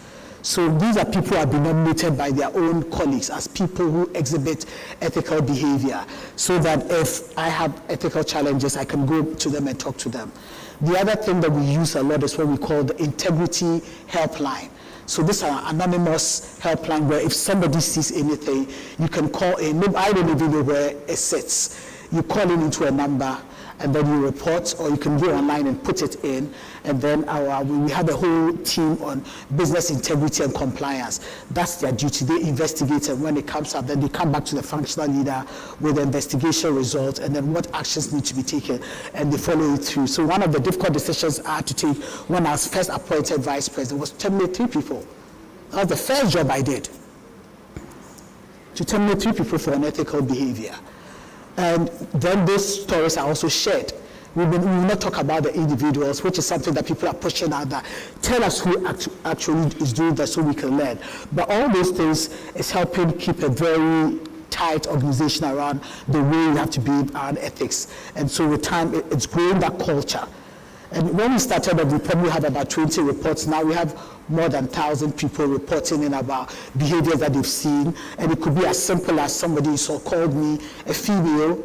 So these are people who have been nominated by their own colleagues as people who exhibit ethical behavior, so that if I have ethical challenges, I can go to them and talk to them. The other thing that we use a lot is what we call the integrity helpline. So this is an anonymous helpline where if somebody sees anything, you can call in. I don't even know where it sits. You call in into a number, and then you report, or you can go online and put it in, and then we have a whole team on business integrity and compliance. That's their duty. They investigate, and when it comes up, then they come back to the functional leader with the investigation results, and then what actions need to be taken, and they follow it through. So one of the difficult decisions I had to take when I was first appointed vice president was to terminate 3 people. That was the first job I did, to terminate 3 people for unethical behavior. And then those stories are also shared. We will not talk about the individuals, which is something that people are pushing out there. Tell us who actually is doing that so we can learn. But all those things is helping keep a very tight organization around the way we have to be around ethics. And so with time, it's growing that culture. And when we started, we probably had about 20 reports. Now we have more than 1,000 people reporting in about behaviors that they've seen. And it could be as simple as somebody called me, a female,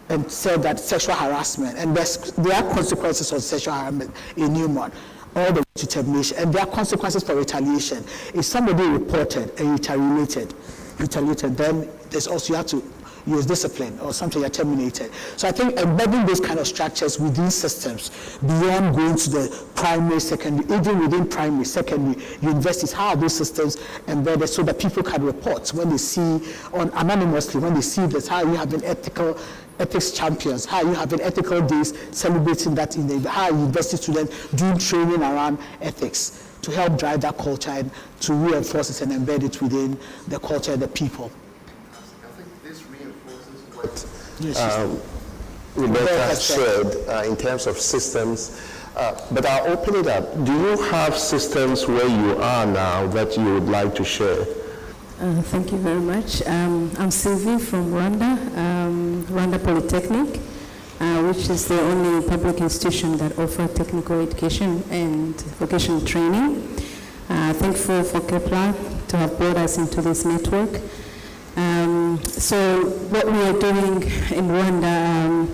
and said that sexual harassment. And there are consequences of sexual harassment in Newmont, all the way to termination. And there are consequences for retaliation. If somebody reported and retaliated, then there's also, you have to use discipline or something, you're terminated. So I think embedding those kind of structures within systems, beyond going to the primary, secondary, even within primary, secondary, universities, how are those systems embedded so that people can report when they see, anonymously, when they see this, how are you having ethics champions, how are you having ethical days, celebrating that how are university students doing training around ethics to help drive that culture and to reinforce it and embed it within the culture and the people. Rebecca shared in terms of systems, but I'll open it up. Do you have systems where you are now that you would like to share? Thank you very much. I'm Sylvie from Rwanda, Rwanda Polytechnic, which is the only public institution that offers technical education and vocational training. Thankful for Kepler to have brought us into this network. So what we are doing in Rwanda,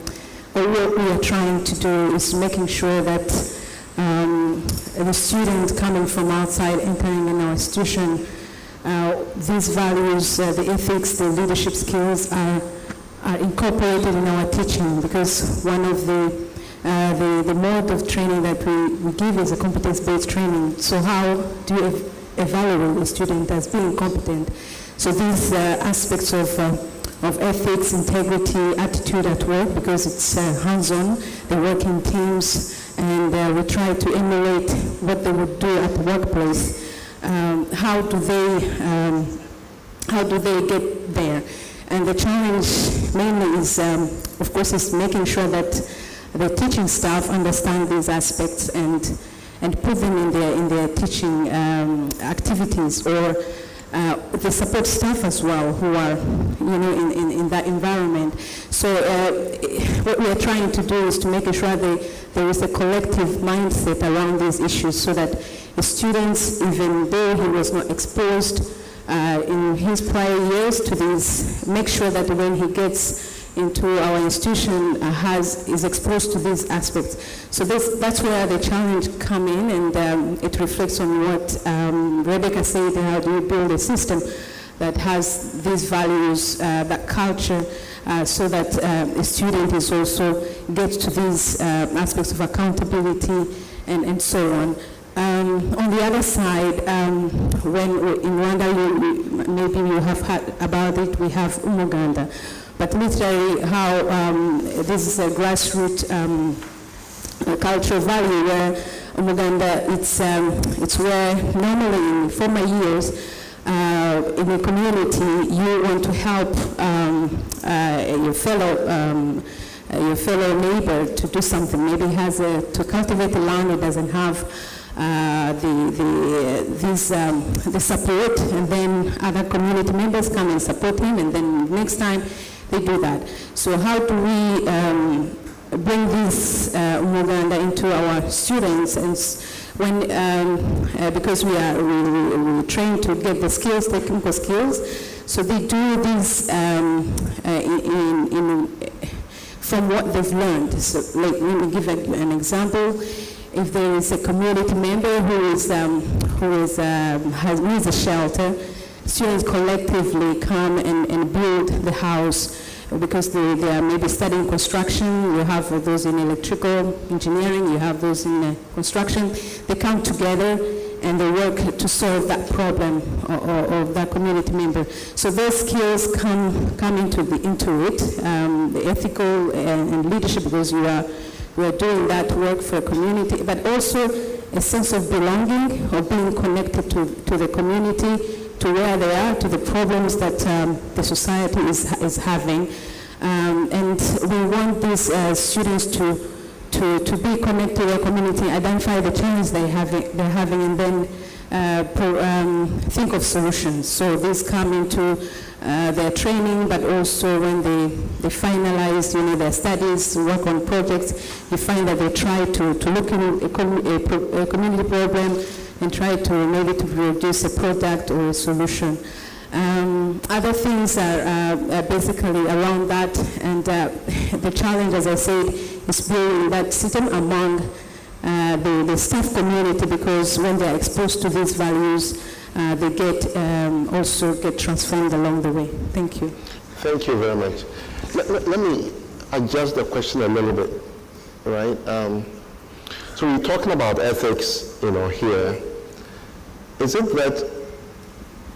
or what we are trying to do is making sure that the students coming from outside entering in our institution, these values, the ethics, the leadership skills are incorporated in our teaching, because one of the mode of training that we give is a competence-based training. So how do you evaluate a student as being competent? So these aspects of ethics, integrity, attitude at work, because it's hands-on, they work in teams, and we try to emulate what they would do at the workplace. How do they get there? And the challenge mainly is, of course, is making sure that the teaching staff understand these aspects and put them in their teaching activities, or the support staff as well, who are, in that environment. So what we are trying to do is to make sure there is a collective mindset around these issues, so that the students, even though he was not exposed in his prior years to these, make sure that when he gets into our institution is exposed to these aspects. So that's where the challenge come in, and it reflects on what Rebecca said, how do you build a system that has these values, that culture, so that a student is also gets to these aspects of accountability and so on. On the other side, when in Rwanda, maybe you have heard about it, we have Umuganda. But literally how this is a grassroots cultural value, where Umuganda, it's where normally in former years in a community you want to help your fellow neighbor to do something. Maybe he has to cultivate the land, he doesn't have the support, and then other community members come and support him, and then next time they do that. So how do we bring this Umuganda into our students? And when because we train to get the skills, technical skills, so they do this from what they've learned. So let me give an example. If there is a community member who needs a shelter, students collectively come and build the house, because they are maybe studying construction. You have those in electrical engineering, you have those in construction. They come together and they work to solve that problem of that community member. So those skills come into it, the ethical and leadership, because we are doing that work for a community, but also a sense of belonging, of being connected to the community, to where they are, to the problems that the society is having. And we want these students to be connected to their community, identify the challenges they're having, and then think of solutions. So these come into their training, but also when they finalize, their studies, work on projects, you find that they try to look in a community problem and try to maybe to produce a product or a solution. Other things are basically around that, and the challenge, as I said, is building that system among the staff community, because when they are exposed to these values, they also get transformed along the way. Thank you. Thank you very much. Let me adjust the question a little bit, right? So we're talking about ethics, here. Is it that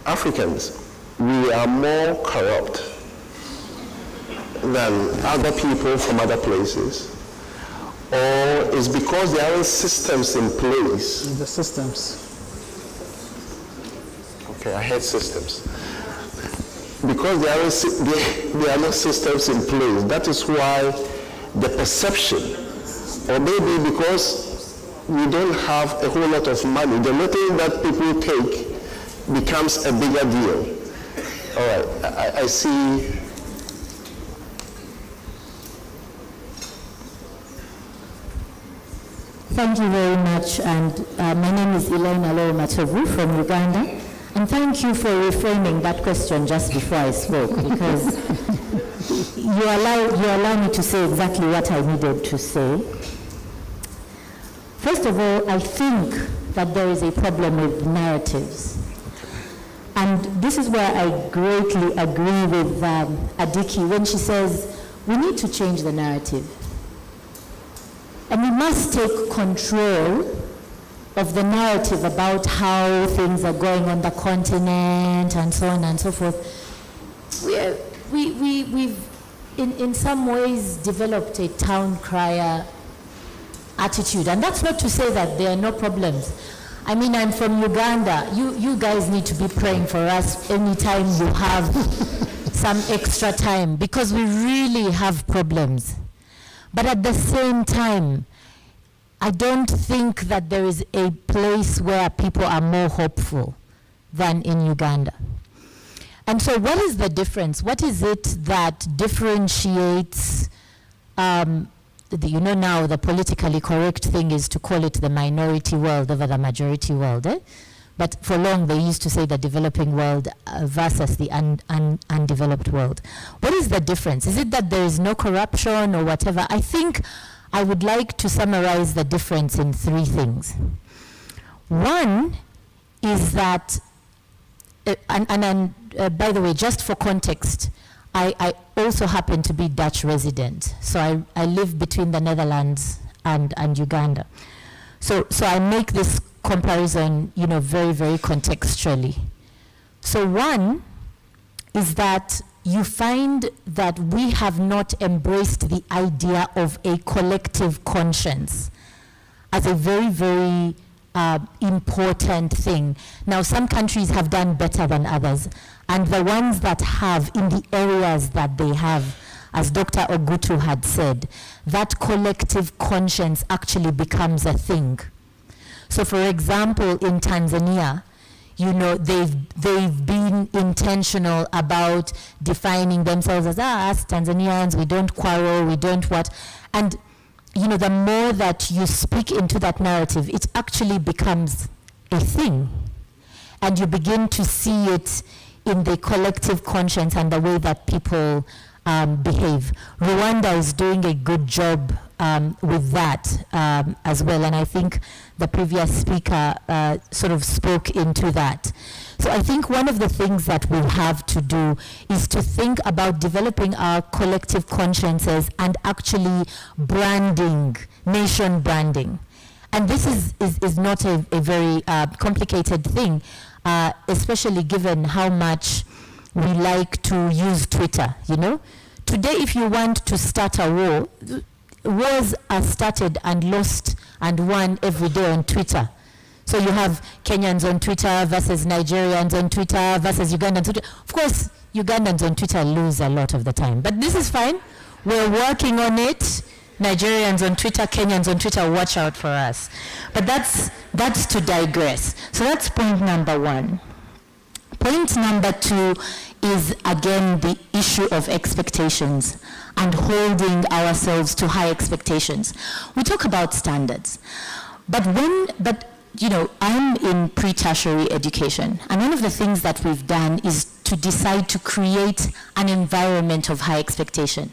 Africans, we are more corrupt than other people from other places? Or is because there aren't systems in place? The systems. Okay, I heard systems. Because there are no systems in place, that is why the perception, or maybe because we don't have a whole lot of money, the little that people take becomes a bigger deal. All right, I see. Thank you very much, and my name is Elaine Alo Matovu from Uganda, and thank you for reframing that question just before I spoke, because you allow me to say exactly what I needed to say. First of all, I think that there is a problem with narratives, and this is where I greatly agree with Adiki when she says we need to change the narrative. And we must take control of the narrative about how things are going on the continent and so on and so forth. We've in some ways developed a town crier attitude. And that's not to say that there are no problems. I mean, I'm from Uganda. You guys need to be praying for us anytime you have some extra time, because we really have problems. But at the same time, I don't think that there is a place where people are more hopeful than in Uganda. And so what is the difference? What is it that differentiates, now the politically correct thing is to call it the minority world over the majority world, But for long they used to say the developing world versus the undeveloped world. What is the difference? Is it that there is no corruption or whatever? I think I would like to summarize the difference in three things. One is that, by the way, just for context, I also happen to be Dutch resident. So I live between the Netherlands and Uganda. So I make this comparison, very, very contextually. So one is that you find that we have not embraced the idea of a collective conscience as a very, very important thing. Now, some countries have done better than others, and the ones that have, in the areas that they have, as Dr. Ogutu had said, that collective conscience actually becomes a thing. So, for example, in Tanzania, they've been intentional about defining themselves as us Tanzanians, we don't quarrel, we don't what. And, the more that you speak into that narrative, it actually becomes a thing. And you begin to see it in the collective conscience and the way that people behave. Rwanda is doing a good job with that as well, and I think the previous speaker sort of spoke into that. So I think one of the things that we have to do is to think about developing our collective consciences and actually branding, nation branding. And this is not a very complicated thing, especially given how much we like to use Twitter, Today, if you want to start a war, wars are started and lost and won every day on Twitter. So you have Kenyans on Twitter versus Nigerians on Twitter versus Ugandans on Twitter. Of course, Ugandans on Twitter lose a lot of the time, but this is fine. We're working on it. Nigerians on Twitter, Kenyans on Twitter, watch out for us. But that's to digress. So that's point number one. Point number two is, again, the issue of expectations and holding ourselves to high expectations. We talk about standards, but I'm in pre-tertiary education, and one of the things that we've done is to decide to create an environment of high expectation.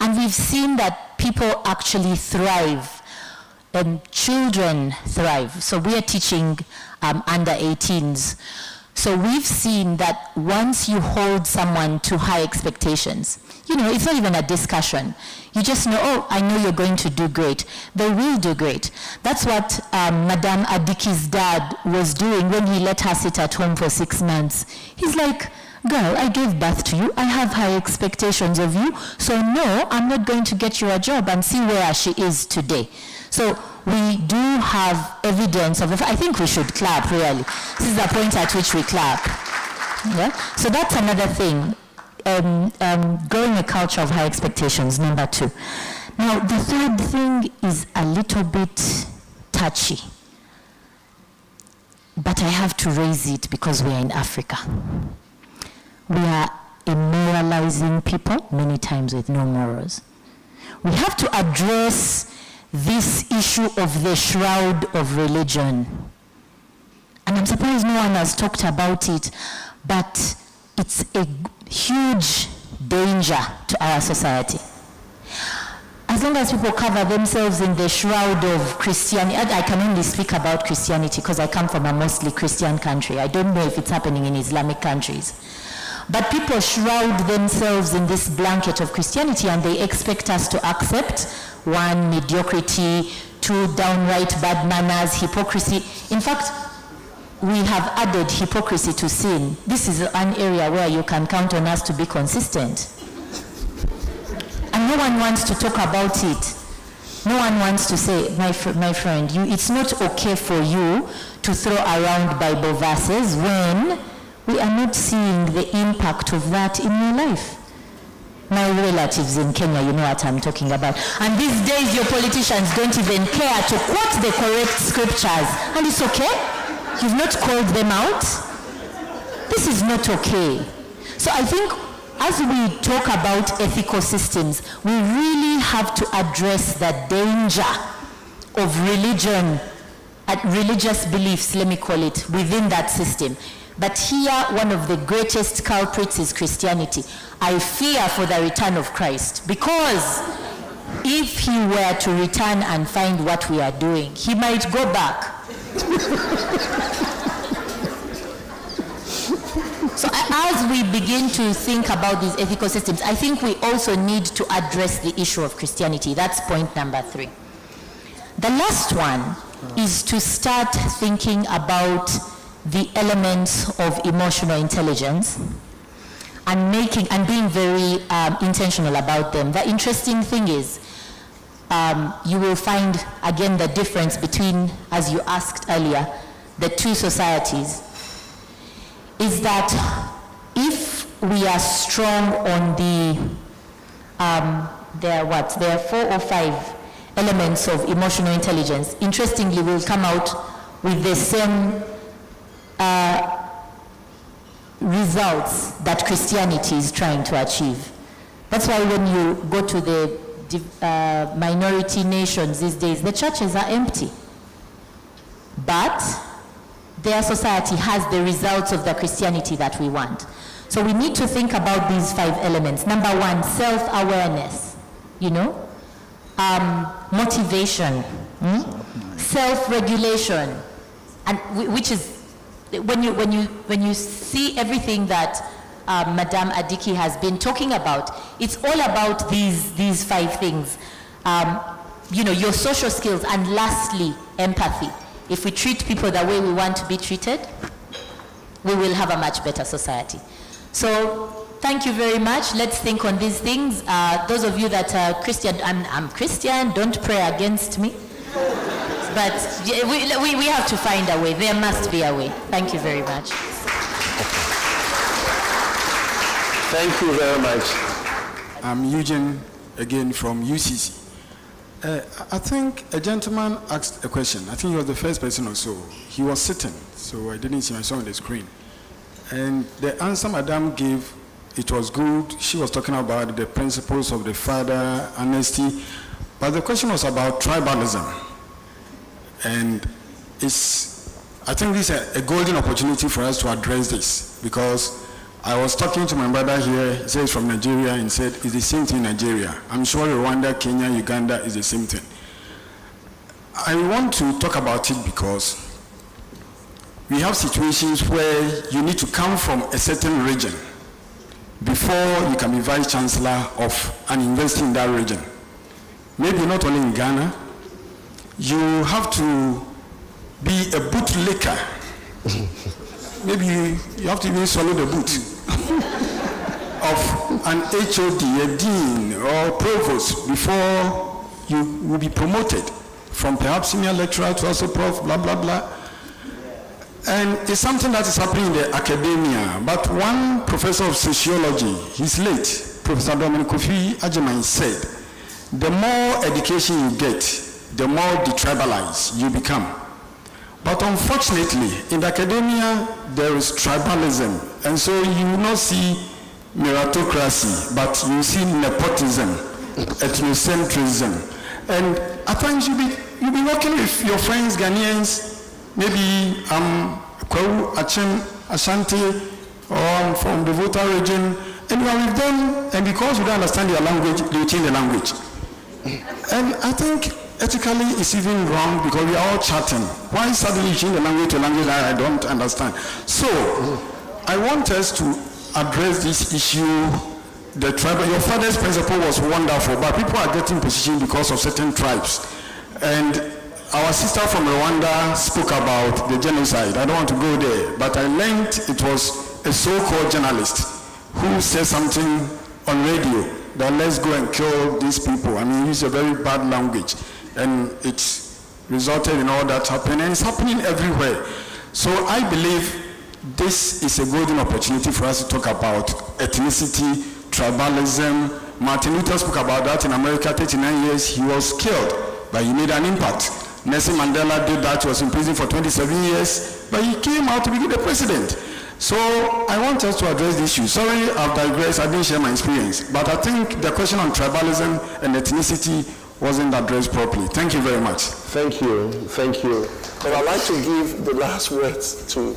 And we've seen that people actually thrive, and children thrive. So we are teaching under 18s. So we've seen that once you hold someone to high expectations, it's not even a discussion. You just know, oh, I know you're going to do great. They will do great. That's what Madame Adiki's dad was doing when he let her sit at home for 6 months. He's like, girl, I gave birth to you. I have high expectations of you. So no, I'm not going to get you a job, and see where she is today. So we do have evidence of it. I think we should clap, really. This is the point at which we clap. Yeah? So that's another thing. Growing a culture of high expectations, number two. Now, the third thing is a little bit touchy. But I have to raise it because we are in Africa. We are immoralizing people many times with no morals. We have to address this issue of the shroud of religion. And I'm surprised no one has talked about it, but it's a huge danger to our society. As long as people cover themselves in the shroud of Christianity, I can only speak about Christianity because I come from a mostly Christian country. I don't know if it's happening in Islamic countries. But people shroud themselves in this blanket of Christianity, and they expect us to accept 1, mediocrity, 2, downright bad manners, hypocrisy. In fact, we have added hypocrisy to sin. This is an area where you can count on us to be consistent. And no one wants to talk about it. No one wants to say, my friend, it's not okay for you to throw around Bible verses when we are not seeing the impact of that in your life. My relatives in Kenya, you know what I'm talking about. And these days, your politicians don't even care to quote the correct scriptures. And it's okay. You've not called them out. This is not okay. So I think as we talk about ethical systems, we really have to address the danger of religion, religious beliefs, let me call it, within that system. But here, one of the greatest culprits is Christianity. I fear for the return of Christ, because if he were to return and find what we are doing, he might go back. So as we begin to think about these ethical systems, I think we also need to address the issue of Christianity. That's point number 3. The last one is to start thinking about the elements of emotional intelligence and being very intentional about them. The interesting thing is, you will find again the difference between, as you asked earlier, the two societies, is that if we are strong on there are 4 or 5 elements of emotional intelligence, interestingly we'll come out with the same results that Christianity is trying to achieve. That's why when you go to the minority nations these days, the churches are empty. But their society has the results of the Christianity that we want. So we need to think about these 5 elements. Number 1, self-awareness, motivation, self-regulation, and which is when you see everything that Madame Adiki has been talking about, it's all about these 5 things. Your social skills, and lastly, empathy. If we treat people the way we want to be treated, we will have a much better society. So thank you very much. Let's think on these things. Those of you that are Christian, I'm Christian, don't pray against me. But we have to find a way. There must be a way. Thank you very much. Thank you very much. I'm Eugene, again from UCC. I think a gentleman asked a question. I think he was the first person or so. He was sitting, so I didn't see myself on the screen. And the answer Madame gave, it was good. She was talking about the principles of the father, honesty. But the question was about tribalism. And I think this is a golden opportunity for us to address this, because I was talking to my brother here, he says from Nigeria, and said it's the same thing in Nigeria. I'm sure Rwanda, Kenya, Uganda is the same thing. I want to talk about it because we have situations where you need to come from a certain region before you can be vice chancellor of an university in that region. Maybe not only in Ghana, you have to be a bootlicker. Maybe you have to even swallow the boot of an HOD, a dean, or provost before you will be promoted from perhaps senior lecturer to also prof, blah, blah, blah. And it's something that is happening in the academia. But one professor of sociology, he's late, Professor Dominic Kofi Agyemang, said, the more education you get, the more detribalized you become. But unfortunately, in the academia, there is tribalism. And so you will not see meritocracy, but you see nepotism, ethnocentrism. And at times you'll be working with your friends, Ghanaians, maybe Kwawu, Achem, Ashanti, or I'm from the Volta region, and you are with them, and because you don't understand their language, they change the language. And I think ethically it's even wrong because we are all chatting. Why suddenly change the language to a language that I don't understand? So I want us to address this issue. Your father's principle was wonderful, but people are getting positioned because of certain tribes. And our sister from Rwanda spoke about the genocide. I don't want to go there, but I learned it was a so-called journalist who said something on radio that let's go and kill these people. I mean, he used a very bad language, and it resulted in all that happening, and it's happening everywhere. So I believe this is a golden opportunity for us to talk about ethnicity, tribalism. Martin Luther spoke about that in America, 39 years, he was killed, but he made an impact. Nelson Mandela did that, he was in prison for 27 years, but he came out to be the president. So I want us to address the issue. Sorry, I've digressed, I didn't share my experience, but I think the question on tribalism and ethnicity wasn't addressed properly. Thank you very much. Thank you, thank you. But I'd like to give the last words to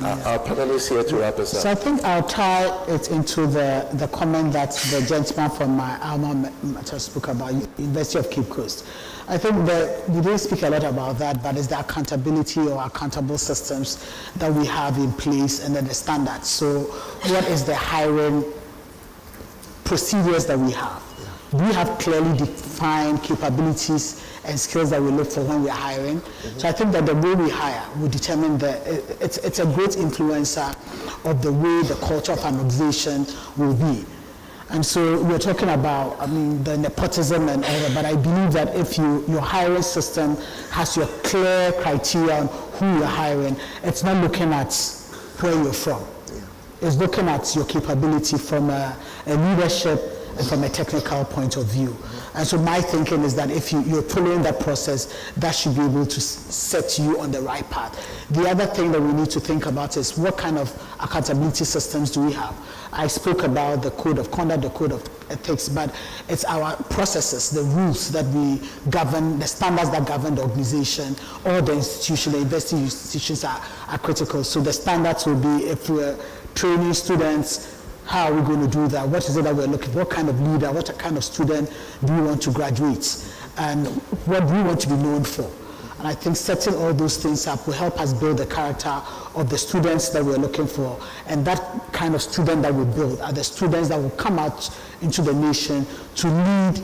our panelists here to wrap us up. So I think I'll tie it into the comment that the gentleman from my alma mater spoke about, University of Cape Coast. I think we didn't speak a lot about that, but it's the accountability or accountable systems that we have in place and then the standards. So what is the hiring procedures that we have? Do we have clearly defined capabilities and skills that we look for when we're hiring? So I think that the way we hire will determine it's a great influencer of the way the culture of an organization will be. And so we're talking about, the nepotism and all that, but I believe that if your hiring system has your clear criteria on who you're hiring, it's not looking at where you're from. It's looking at your capability from a leadership and from a technical point of view. And so my thinking is that if you're following that process, that should be able to set you on the right path. The other thing that we need to think about is what kind of accountability systems do we have? I spoke about the code of conduct, the code of ethics, but it's our processes, the rules that we govern, the standards that govern the organization, or the institution, the university institutions are critical. So the standards will be, if we're training students, how are we going to do that? What is it that we're looking for? What kind of leader, what kind of student do we want to graduate? And what do we want to be known for? And I think setting all those things up will help us build the character of the students that we're looking for. And that kind of student that we build are the students that will come out into the nation to lead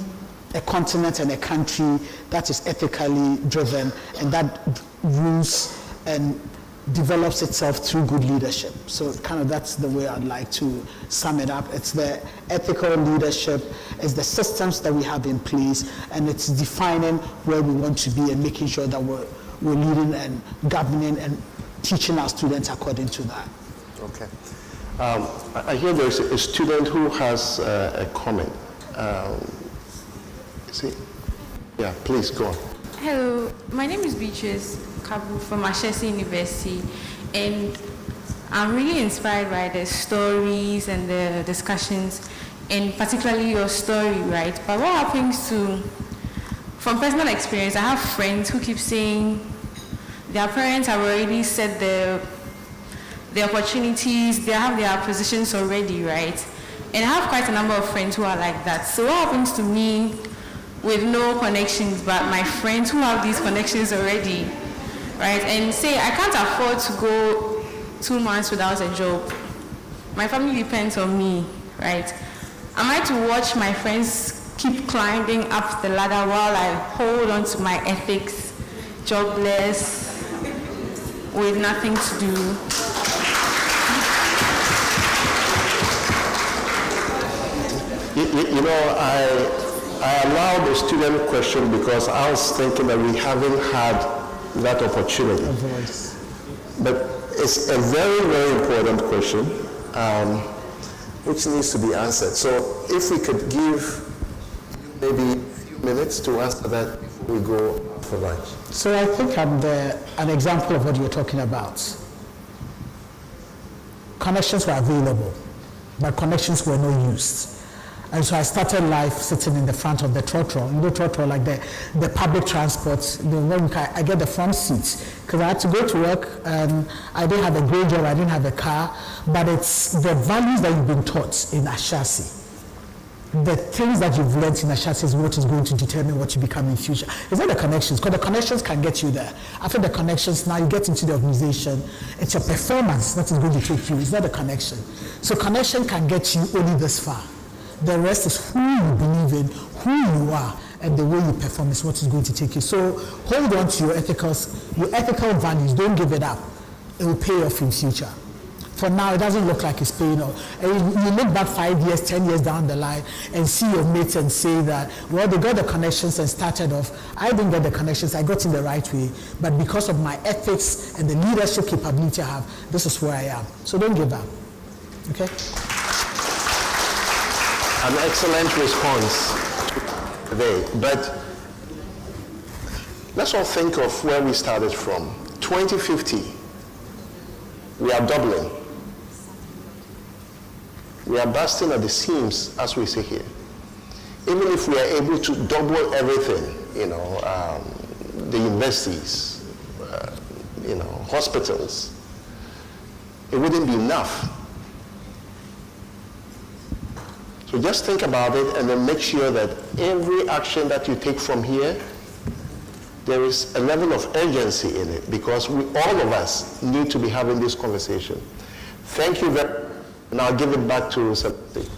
a continent and a country that is ethically driven and that rules and develops itself through good leadership. So kind of that's the way I'd like to sum it up. It's the ethical leadership, it's the systems that we have in place, and it's defining where we want to be and making sure that we're leading and governing and teaching our students according to that. Okay. I hear there's a student who has a comment. Is he? Yeah, please go on. Hello, my name is Beatrice Kabu from Ashesi University, and I'm really inspired by the stories and the discussions, and particularly your story, right? But what happens to, from personal experience, I have friends who keep saying their parents have already set the opportunities, they have their positions already, right? And I have quite a number of friends who are like that. So what happens to me with no connections, but my friends who have these connections already, right? And say I can't afford to go 2 months without a job. My family depends on me, right? Am I to watch my friends keep climbing up the ladder while I hold on to my ethics, jobless, with nothing to do? You know, I allowed the student question because I was thinking that we haven't had that opportunity. But it's a very, very important question which needs to be answered. So if we could give maybe a few minutes to answer that before we go for lunch. So I think I'm an example of what you're talking about. Connections were available, but connections were not used. And so I started life sitting in the front of the trotro, like the public transport. I get the front seats because I had to go to work and I didn't have a great job, I didn't have a car, but it's the values that you've been taught in Ashasi. The things that you've learned in Ashasi is what is going to determine what you become in future. It's not the connections, because the connections can get you there. After the connections, now you get into the organization. It's your performance that is going to take you. It's not the connection. So connection can get you only this far. The rest is who you believe in, who you are, and the way you perform is what is going to take you. So hold on to your ethical values. Don't give it up. It will pay off in future. For now, it doesn't look like it's paying off. And you look back 5 years, 10 years down the line and see your mates and say that, well, they got the connections and started off. I didn't get the connections. I got in the right way. But because of my ethics and the leadership capability I have, this is where I am. So don't give up. Okay? An excellent response today, but let's all think of where we started from. 2050, we are doubling. We are bursting at the seams, as we say here. Even if we are able to double everything, the universities, hospitals, it wouldn't be enough. So just think about it and then make sure that every action that you take from here, there is a level of urgency in it because all of us need to be having this conversation. Thank you very much. And I'll give it back to Sabati.